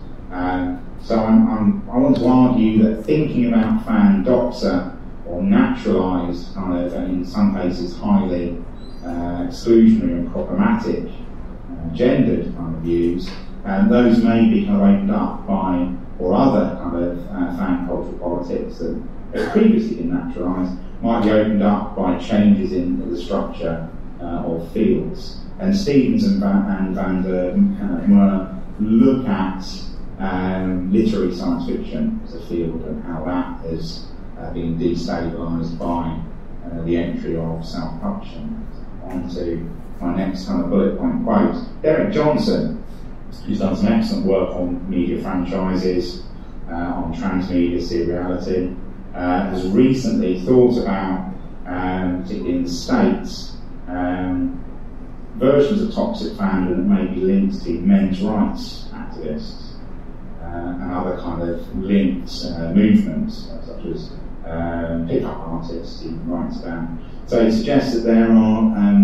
So I want to argue that thinking about fan doxa or naturalised kind of, and in some cases highly exclusionary and problematic gendered kind of views, and those may be kind of opened up by, or other kind of fan cultural politics that have previously been naturalised, might be opened up by changes in the structure of fields. And Stevens and Van der Merwe look at literary science fiction as a field and how that has been destabilised by the entry of self-publishing. On to my next kind of bullet point quote. Derek Johnson, who's done some excellent work on media franchises, on transmedia seriality, has recently thought about particularly in the States, versions of toxic fandom that may be linked to men's rights activists and other kind of linked movements, such as pick-up artists he writes about. So he suggests that there are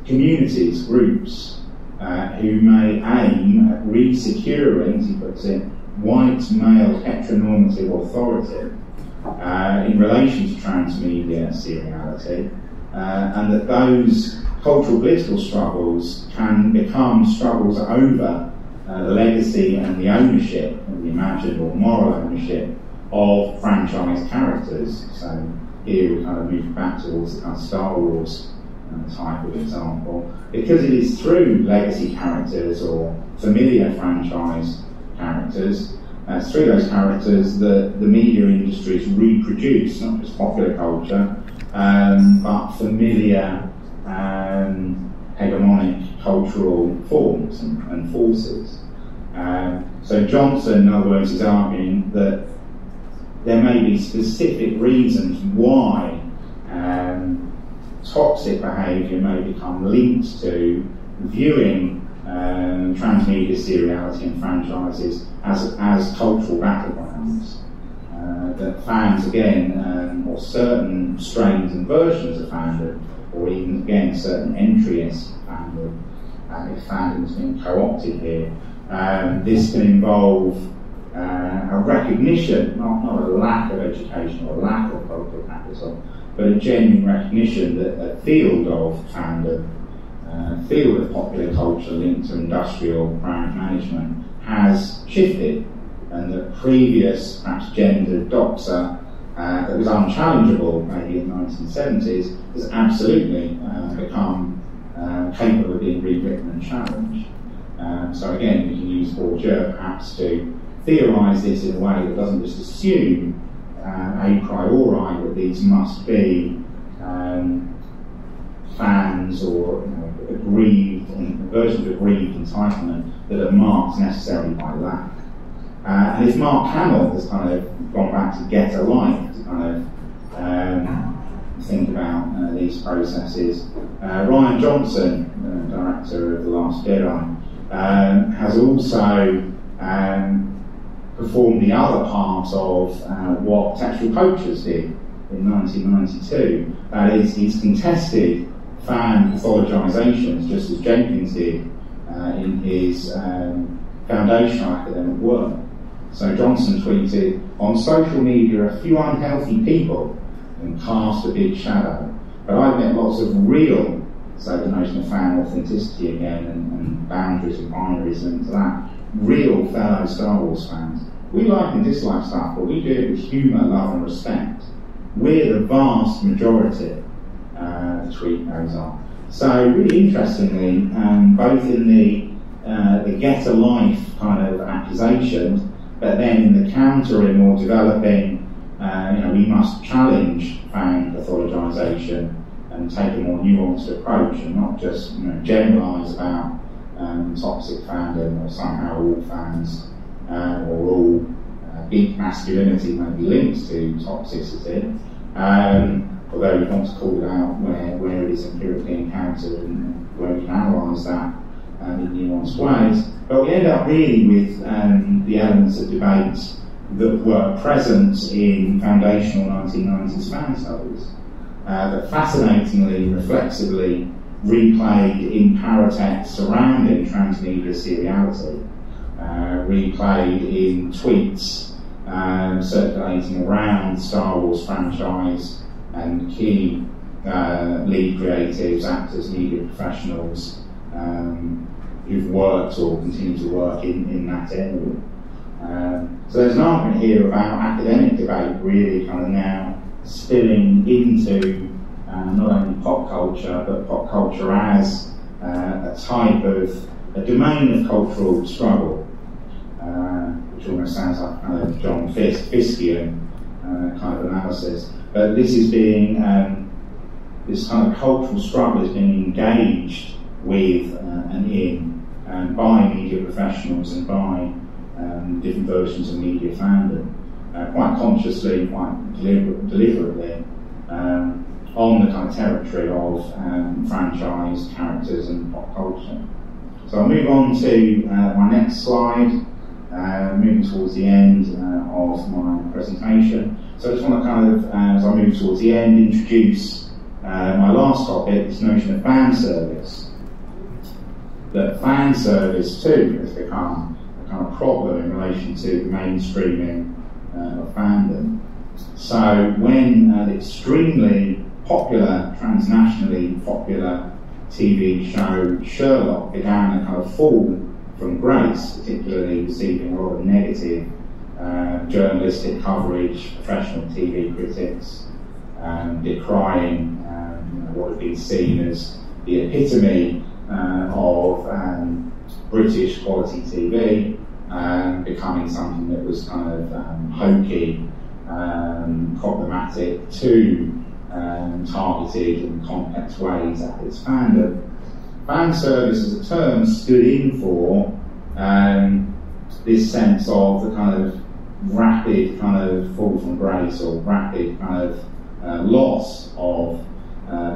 communities, groups, who may aim at re-securing, as he puts it, white male heteronormative authority in relation to transmedia seriality, and that those cultural political struggles can become struggles over the legacy and the ownership, and the imagined or moral ownership of franchise characters. So here we kind of move back towards the kind of Star Wars type of example, because it is through legacy characters or familiar franchise characters, through those characters that the media industries reproduce not just popular culture, but familiar hegemonic cultural forms and forces. So Johnson, in other words, is arguing that there may be specific reasons why toxic behaviour may become linked to viewing transmedia seriality and franchises as cultural battlegrounds. That fans, again, or certain strains and versions of fandom, or even, again, certain entries of fandom, if fandom has been co-opted here, this can involve a recognition, not a lack of education or a lack of cultural capital, but a genuine recognition that a field of fandom, field of popular culture linked to industrial brand management has shifted, and that previous, perhaps gendered doxa that was unchallengeable maybe in the 1970s has absolutely become capable of being rewritten and challenged. So again, we can use Bourdieu perhaps to theorise this in a way that doesn't just assume a priori that these must be fans or aggrieved, versions of aggrieved entitlement that are marked necessarily by lack. And if Mark Hamill has kind of gone back to Get a Life to kind of think about these processes, Ryan Johnson, director of The Last Jedi, has also performed the other part of what Textual Cultures did in 1992. That is, he's contested fan pathologisations, just as Jenkins did in his foundational academic work. So Johnson tweeted, "On social media, a few unhealthy people can cast a big shadow, but I've met lots of real," so the notion of fan authenticity again and boundaries and binaries linked to that, real fellow Star Wars fans. We like and dislike stuff, but we do it with humour, love and respect. We're the vast majority," the tweet goes on. So really interestingly, both in the Get a Life kind of accusation, but then in the countering or developing, we must challenge fan pathologisation and take a more nuanced approach and not just generalise about toxic fandom or somehow all fans or all big masculinity may be linked to toxicity. Although we want to call it out where it is empirically encountered and where we can analyse that in nuanced ways. But we end up really with the elements of debate that were present in foundational 1990s fan studies, that fascinatingly, reflexively replayed in paratexts surrounding transmedia seriality, replayed in tweets circulating around the Star Wars franchise and key lead creatives, actors, media professionals who've worked or continue to work in that area. So there's an argument here about academic debate really kind of now spilling into not only pop culture, but pop culture as a domain of cultural struggle, which almost sounds like kind of John Fiskian kind of analysis. But this is being, this kind of cultural struggle is being engaged with and in by media professionals and by different versions of media fandom, quite consciously, quite deliberately. on the kind of territory of franchise, characters and pop culture. So I'll move on to my next slide, moving towards the end of my presentation. So I just want to kind of, as I move towards the end, introduce my last topic, this notion of fan service. That fan service too has become a kind of problem in relation to the mainstreaming of fandom. So when the extremely popular, transnationally popular TV show Sherlock began a kind of fall from grace, particularly receiving a lot of negative journalistic coverage, professional TV critics decrying what had been seen as the epitome of British quality TV, becoming something that was kind of hokey, problematic, too targeted in complex ways at its fandom. Fan service as a term stood in for this sense of the kind of rapid kind of fall from grace or rapid kind of loss of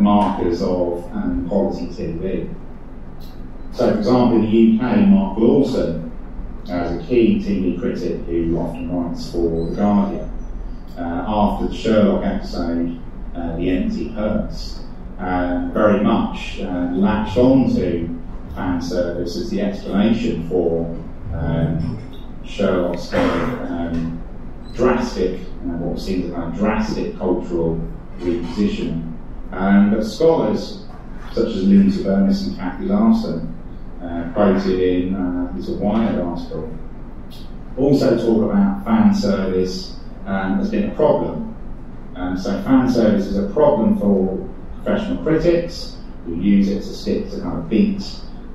markers of quality TV. So, for example, in the UK, Mark Lawson is a key TV critic who often writes for The Guardian. After the Sherlock episode, The Empty Hearse, very much latched onto fan service as the explanation for Sherlock's drastic, what seems a kind of drastic cultural repositioning. But scholars such as Lindsay Burnis and Cathy Larson, quoted in this Wired article, also talk about fan service as being a problem. So fan service is a problem for professional critics who use it to stick to kind of beat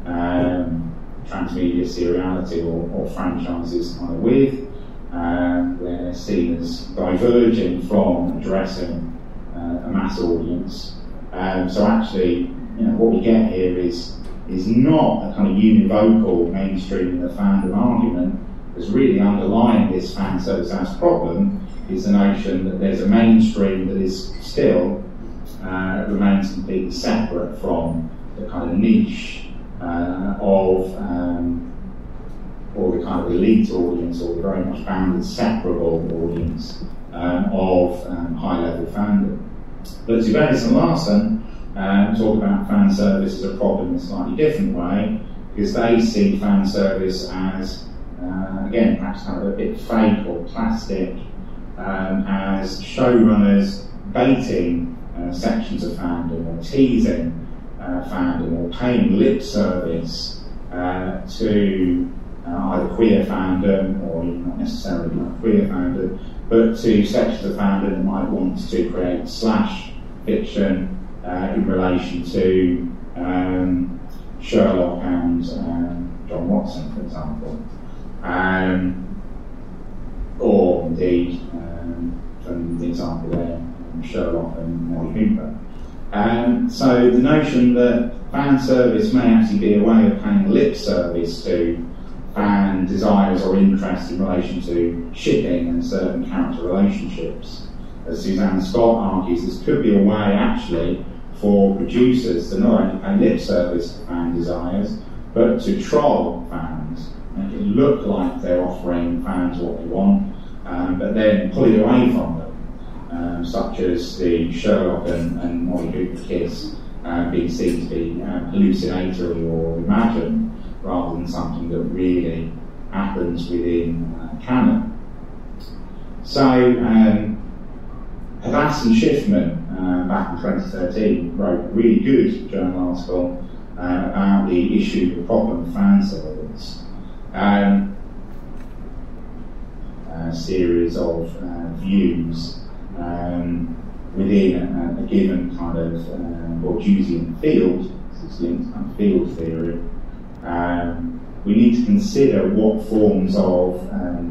Transmedia, Seriality or franchises kind of with, where they're seen as diverging from addressing a mass audience. So actually, what we get here is not a kind of univocal mainstreaming the fandom argument, because really underlying this fan service as problem is the notion that there's a mainstream that is still remains completely separate from the kind of niche of or the kind of elite audience, or the very much bounded separable audience of high-level fandom. But Zubelis and Larson talk about fan service as a problem in a slightly different way, because they see fan service as, again, perhaps kind of a bit fake or plastic, as showrunners baiting sections of fandom or teasing fandom or paying lip service to either queer fandom or not necessarily queer fandom, but to sections of fandom that might want to create slash fiction in relation to Sherlock and John Watson, for example, or indeed, from the example there, Sherlock and Molly Hooper. So the notion that fan service may actually be a way of paying lip service to fan desires or interests in relation to shipping and certain character relationships. As Suzanne Scott argues, this could be a way actually for producers to not only pay lip service to fan desires, but to troll fans, make it look like they're offering fans what they want, but then pull it away from them, such as the Sherlock and Molly Hooper kiss being seen to be hallucinatory or imagined, rather than something that really happens within canon. So, Havas and Schiffman, back in 2013, wrote a really good journal article about the issue, the problem of fan service. A series of views within a given kind of Borgesian field, it's linked to field theory. We need to consider what forms of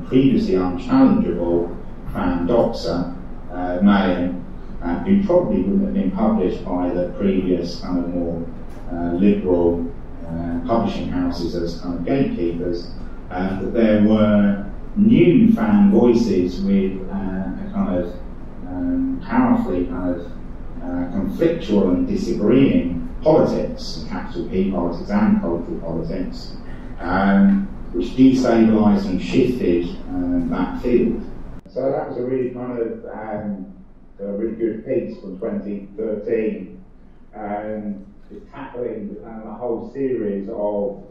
previously unchallengeable fan doxa may, who probably wouldn't have been published by the previous kind of more liberal publishing houses as kind of gatekeepers, that there were new fan voices with a kind of powerfully kind of conflictual and disagreeing politics, capital P politics and cultural politics, which destabilised and shifted that field. So that was a really kind of a really good piece from 2013. It's tackling a whole series of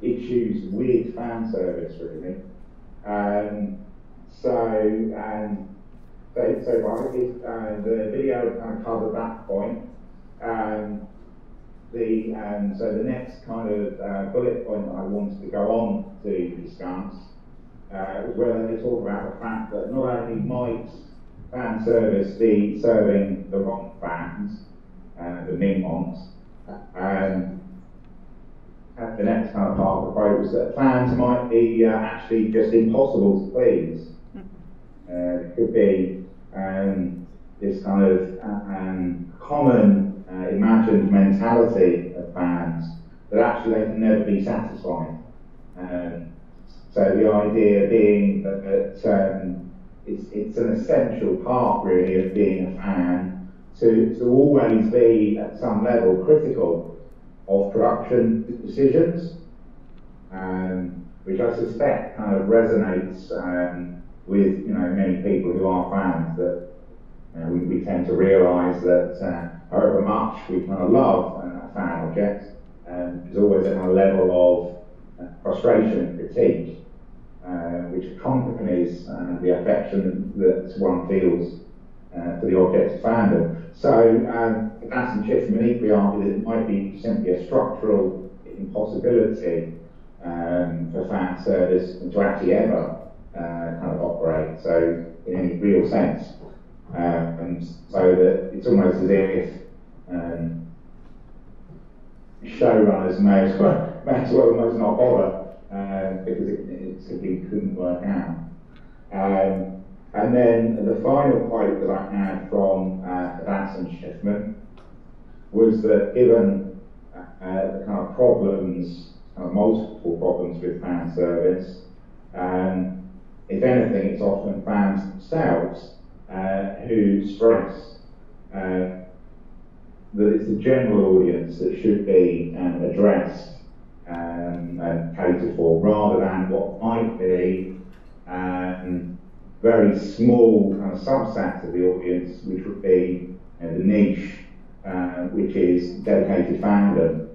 issues with fan service, really. The video kind of covered that point. So the next kind of bullet point that I wanted to go on to discuss was where they talk about the fact that not only might fan service be serving the wrong fans, the min-wants, and the next kind of part of the quote was that fans might be actually just impossible to please. It could be this kind of common imagined mentality of fans that actually they can never be satisfied. So the idea being that it's an essential part really of being a fan to always be at some level critical of production decisions, which I suspect kind of resonates with many people who are fans, that we tend to realise that however much we kind of love a fan object, there's always a kind of level of frustration and critique which accompanies the affection that one feels for the object of fandom. So Bass and Chifton equally argue that it might be simply a structural impossibility for fan service to actually ever kind of operate, so in any real sense. And so that it's almost as if showrunners may as well almost not bother because it simply couldn't work out. And then the final quote that I had from Bass and Chifton was that given the kind of problems, multiple problems with fan service, if anything, it's often fans themselves who stress that it's the general audience that should be addressed and catered for, rather than what might be very small kind of subsets of the audience, which would be the niche, which is dedicated fandom.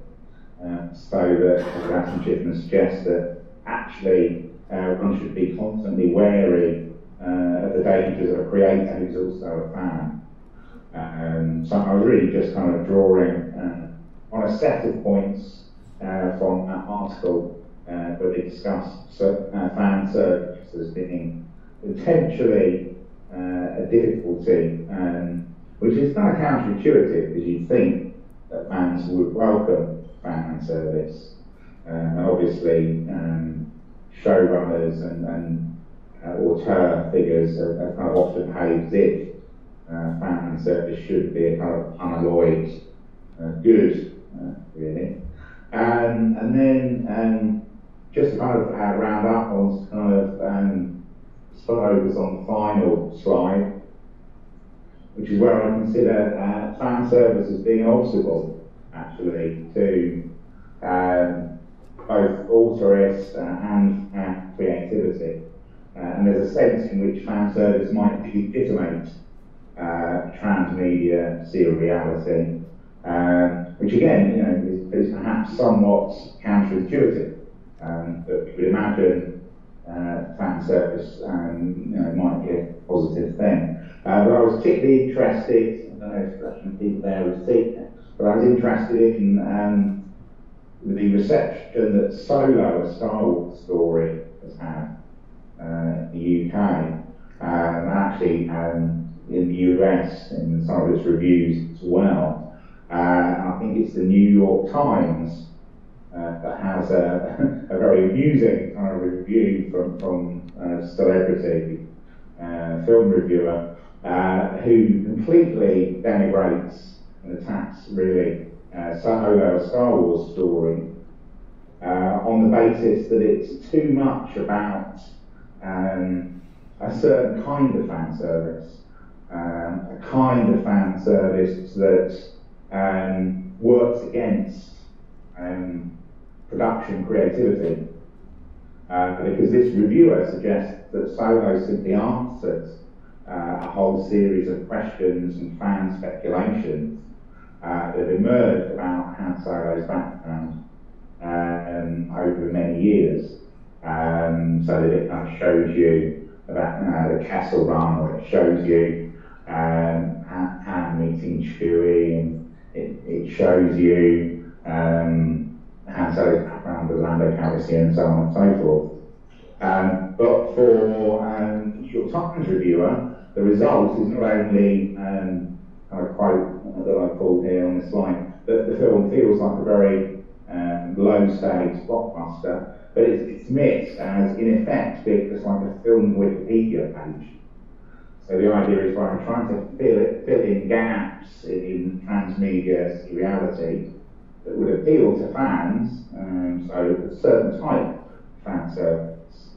So that, as Bass and Chifton suggests, that actually one should be constantly wary of the dangers of a creator who's also a fan. So I was really just kind of drawing on a set of points from that article where they discussed fan service as being potentially a difficulty, which is kind of counterintuitive, because you'd think that fans would welcome fan service. And obviously, showrunners and auteur figures have kind of often behaved as if fan service should be a kind of unalloyed good, really. And then just to kind of round up on kind of focus on the final slide, which is where I consider fan service as being an obstacle, actually, to both authorists and creativity. And there's a sense in which fan service might legitimate transmedia seriality, which again, is perhaps somewhat counterintuitive. But we could imagine fan service might be a positive thing. But I was particularly interested, I don't know if there's some people there who've seen it, but I was interested in the reception that Solo, a Star Wars story, has had in the UK, actually in the US, in some of its reviews as well. I think it's the New York Times that has a very amusing kind of review from a celebrity film reviewer who completely denigrates and attacks really Solo, a Star Wars story, on the basis that it's too much about a certain kind of fan service, a kind of fan service that works against production creativity. Because this reviewer suggests that solo simply answers a whole series of questions and fan speculations that have emerged about Han Solo's background over many years. So that it kind of shows you about the Kessel Run, or it shows you Han meeting Chewie, and it shows you Han Solo's background with Lando Calrissian and so on and so forth. But for the New York Times reviewer, the result is not only kind of quote that I pulled here on the slide, that the film feels like a very low-stakes blockbuster, but it's mixed as, in effect, being just like a film Wikipedia page. So the idea is by trying to fill in gaps in transmedia seriality that would appeal to fans, so a certain type of fan service,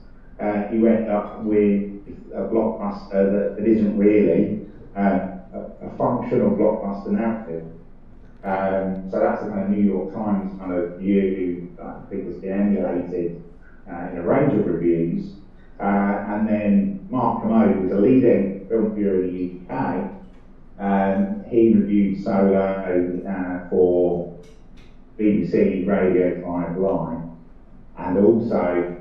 you end up with a blockbuster that isn't really a functional blockbuster narrative. So that's the kind of New York Times kind of view that I think has been emulated in a range of reviews. And then Mark Kermode, who's a leading film reviewer in the UK, he reviewed Solo for BBC Radio 5 Live, and also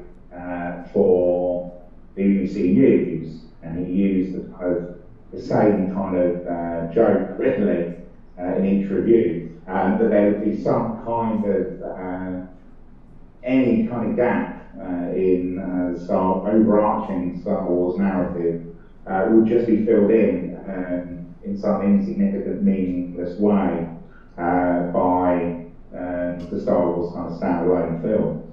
for BBC News, and he used the same kind of joke, really, in each review, that there would be some kind of any kind of gap in the overarching Star Wars narrative would just be filled in some insignificant, meaningless way by the Star Wars kind of standalone film.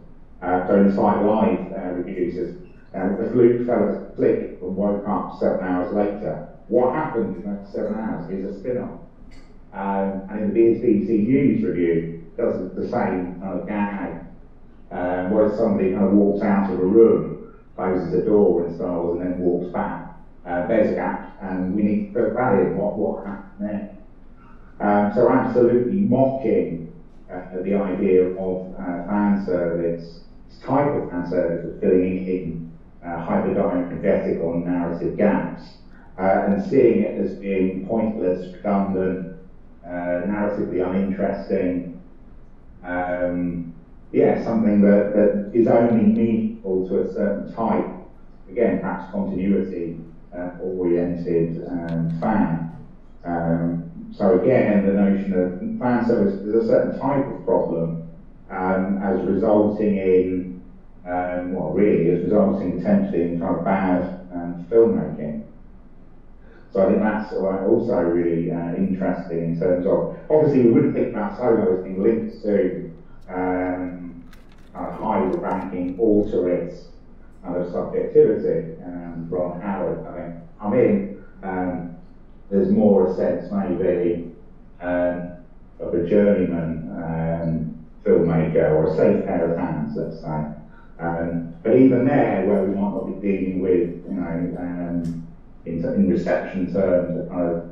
So in the Fight Live review says, if Luke fell asleep and woke up 7 hours later, what happened in those 7 hours is a spin-off. And in the BBC News review, does the same kind of gag. Where somebody kind of walks out of a room, closes a door in Star Wars, and then walks back. There's a gap, and we need to fill that in. What happened there? So absolutely mocking the idea of fan service, this type of fan service of filling in hyperdiegetic or narrative gaps, and seeing it as being pointless, redundant, narratively uninteresting. Something that is only meaningful to a certain type, again, perhaps continuity oriented fan. So again, the notion of fan service is a certain type of problem as resulting in, resulting potentially in kind of bad filmmaking. So I think that's also really interesting in terms of, obviously we wouldn't think about Solo as being linked to high-ranking auteurist kind of subjectivity. Ron Howard, I mean, there's more a sense maybe of a journeyman filmmaker, or a safe pair of hands, let's say. But even there, where we might not be dealing with, in reception terms, a kind of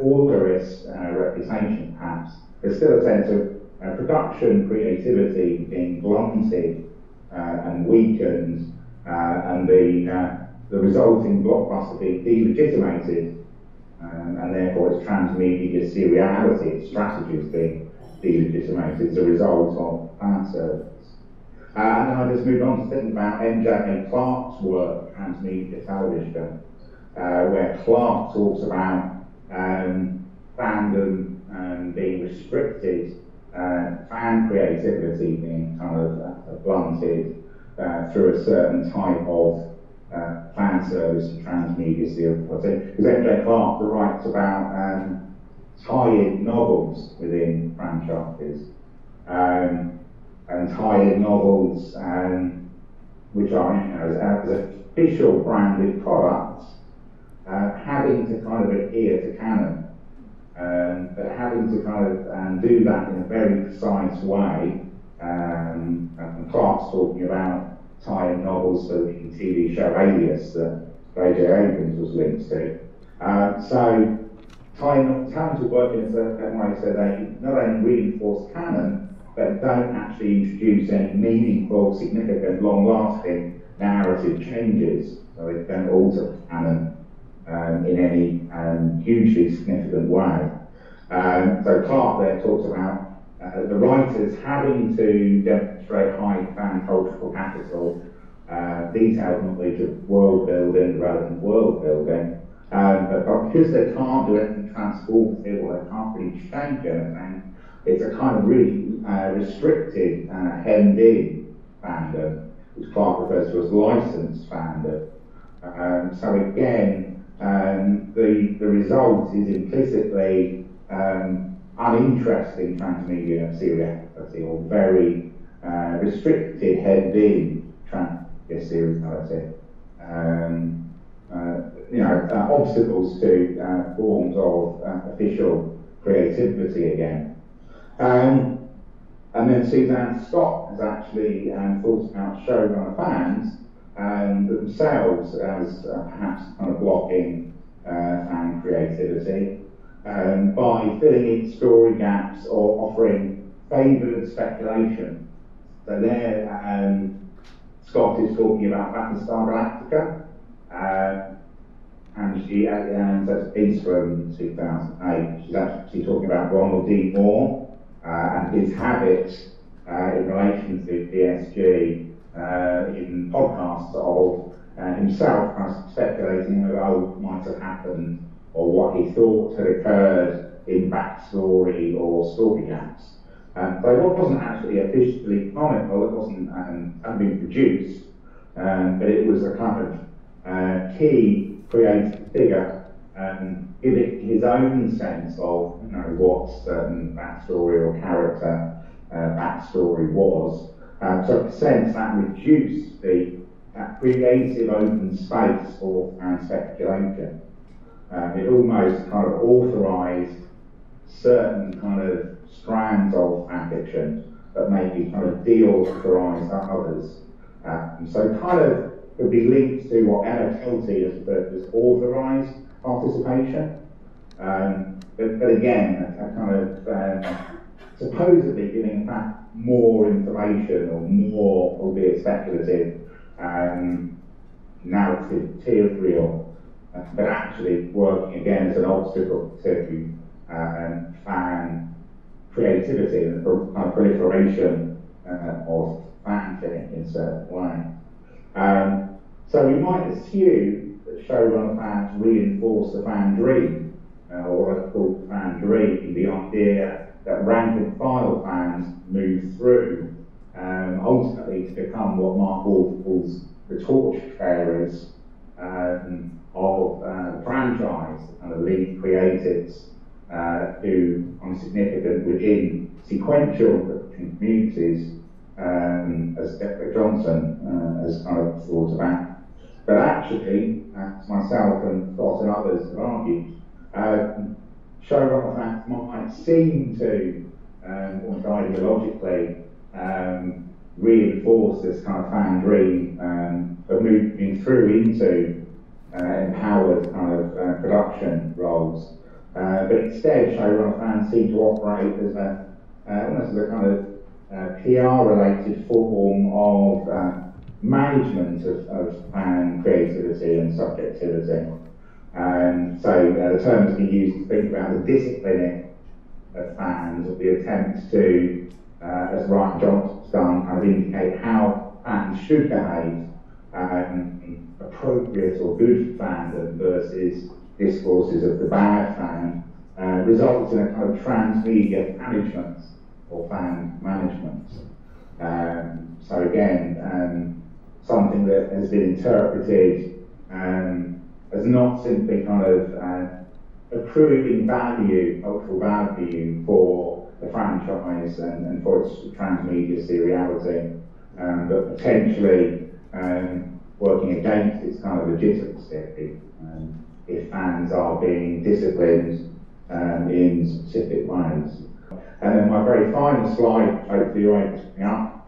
auteurist reputation, perhaps, there's still a sense of production creativity being blunted and weakened, and the resulting blockbuster being delegitimated, and therefore its transmedia seriality, its strategies being delegitimated as a result of fan service. And then I just moved on to thinking about M.J. Clark's work, Transmedia Television, where Clark talks about fandom being restricted, fan creativity being kind of blunted through a certain type of fan service and transmedia seriality. Because M.J. Clark writes about tie-in novels within franchises, and tie-in novels which are as official branded products, having to kind of adhere to canon. But having to kind of do that in a very precise way, and Clark's talking about tie-in novels for the TV show Alias that J.J. Abrams was linked to, So talents will work in a certain way, so they not only reinforce canon, but don't actually introduce any meaningful, significant, long-lasting narrative changes. So they don't alter canon in any hugely significant way. So Clark there talks about the writers having to demonstrate high fan cultural capital, detailed knowledge of world building, relevant world building, but because they can't do anything transformative or they can't really change anything, it's a kind of really restricted, hemmed-in fandom, which Clark refers to as licensed fandom. So again, the result is implicitly uninteresting transmedia seriality, or very restricted, hemmed-in transmedia seriality. Obstacles to forms of official creativity again. And then Suzanne Scott has actually thought about showrunner fans themselves as perhaps kind of blocking fan creativity by filling in story gaps or offering favoured speculation. So there, Scott is talking about Battlestar Galactica, and that's a piece from 2008. She's actually talking about Ronald D. Moore and his habits in relation to PSG in podcasts of himself kind of speculating about what might have happened or what he thought had occurred in backstory or story gaps. So it wasn't actually officially canonical, it hadn't been produced, but it was a kind of key creative figure, giving his own sense of what certain backstory or character backstory was. So in a sense that reduced the creative open space for fan speculation. It almost kind of authorised certain kind of strands of fan fiction, but maybe kind of deauthorised others. So kind of could be linked to what Emma Kelty has referred to as authorised participation. But again, a kind of supposedly giving in fact more information or more, albeit speculative, narrative material, but actually working again as an obstacle to fan creativity and the kind of proliferation of fanfic in certain ways. So we might assume that showrunner fans reinforce the fan dream, or what I call the fan dream, the idea that rank and file fans move through, ultimately to become what Mark Wolf calls the torch bearers of the franchise, the kind of lead creatives who are significant within sequential communities, as Derek Johnson has kind of thought about. But actually, as myself and Scott and others have argued, showrunner fans might seem to, almost ideologically, reinforce this kind of fan dream of moving through into empowered kind of production roles. But instead, showrunner fans seem to operate as almost as a kind of PR-related form of management of fan creativity and subjectivity. So the terms we use to think about the disciplining of fans, or the attempt to, as Ryan Johnson's done, kind of indicate how fans should behave, appropriate or good fandom versus discourses of the bad fan, results in a kind of transmedia management or fan management. So again, something that has been interpreted as not simply kind of accruing value, cultural value for the franchise and for its transmedia seriality, but potentially working against its kind of legitimacy if fans are being disciplined in specific ways. And then my very final slide, hopefully you're able to bring up,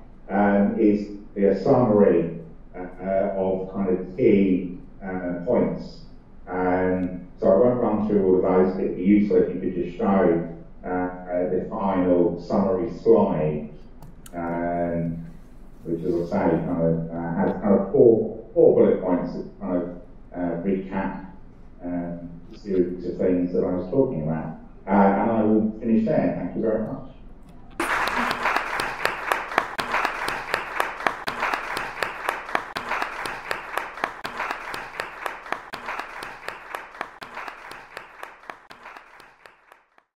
is the summary of kind of key points. So I won't run through all of those, but it'd be useful if you could just show the final summary slide, which, as I say, kind of has kind of four bullet points that kind of recap the series of things that I was talking about. And I will finish there. Thank you very much.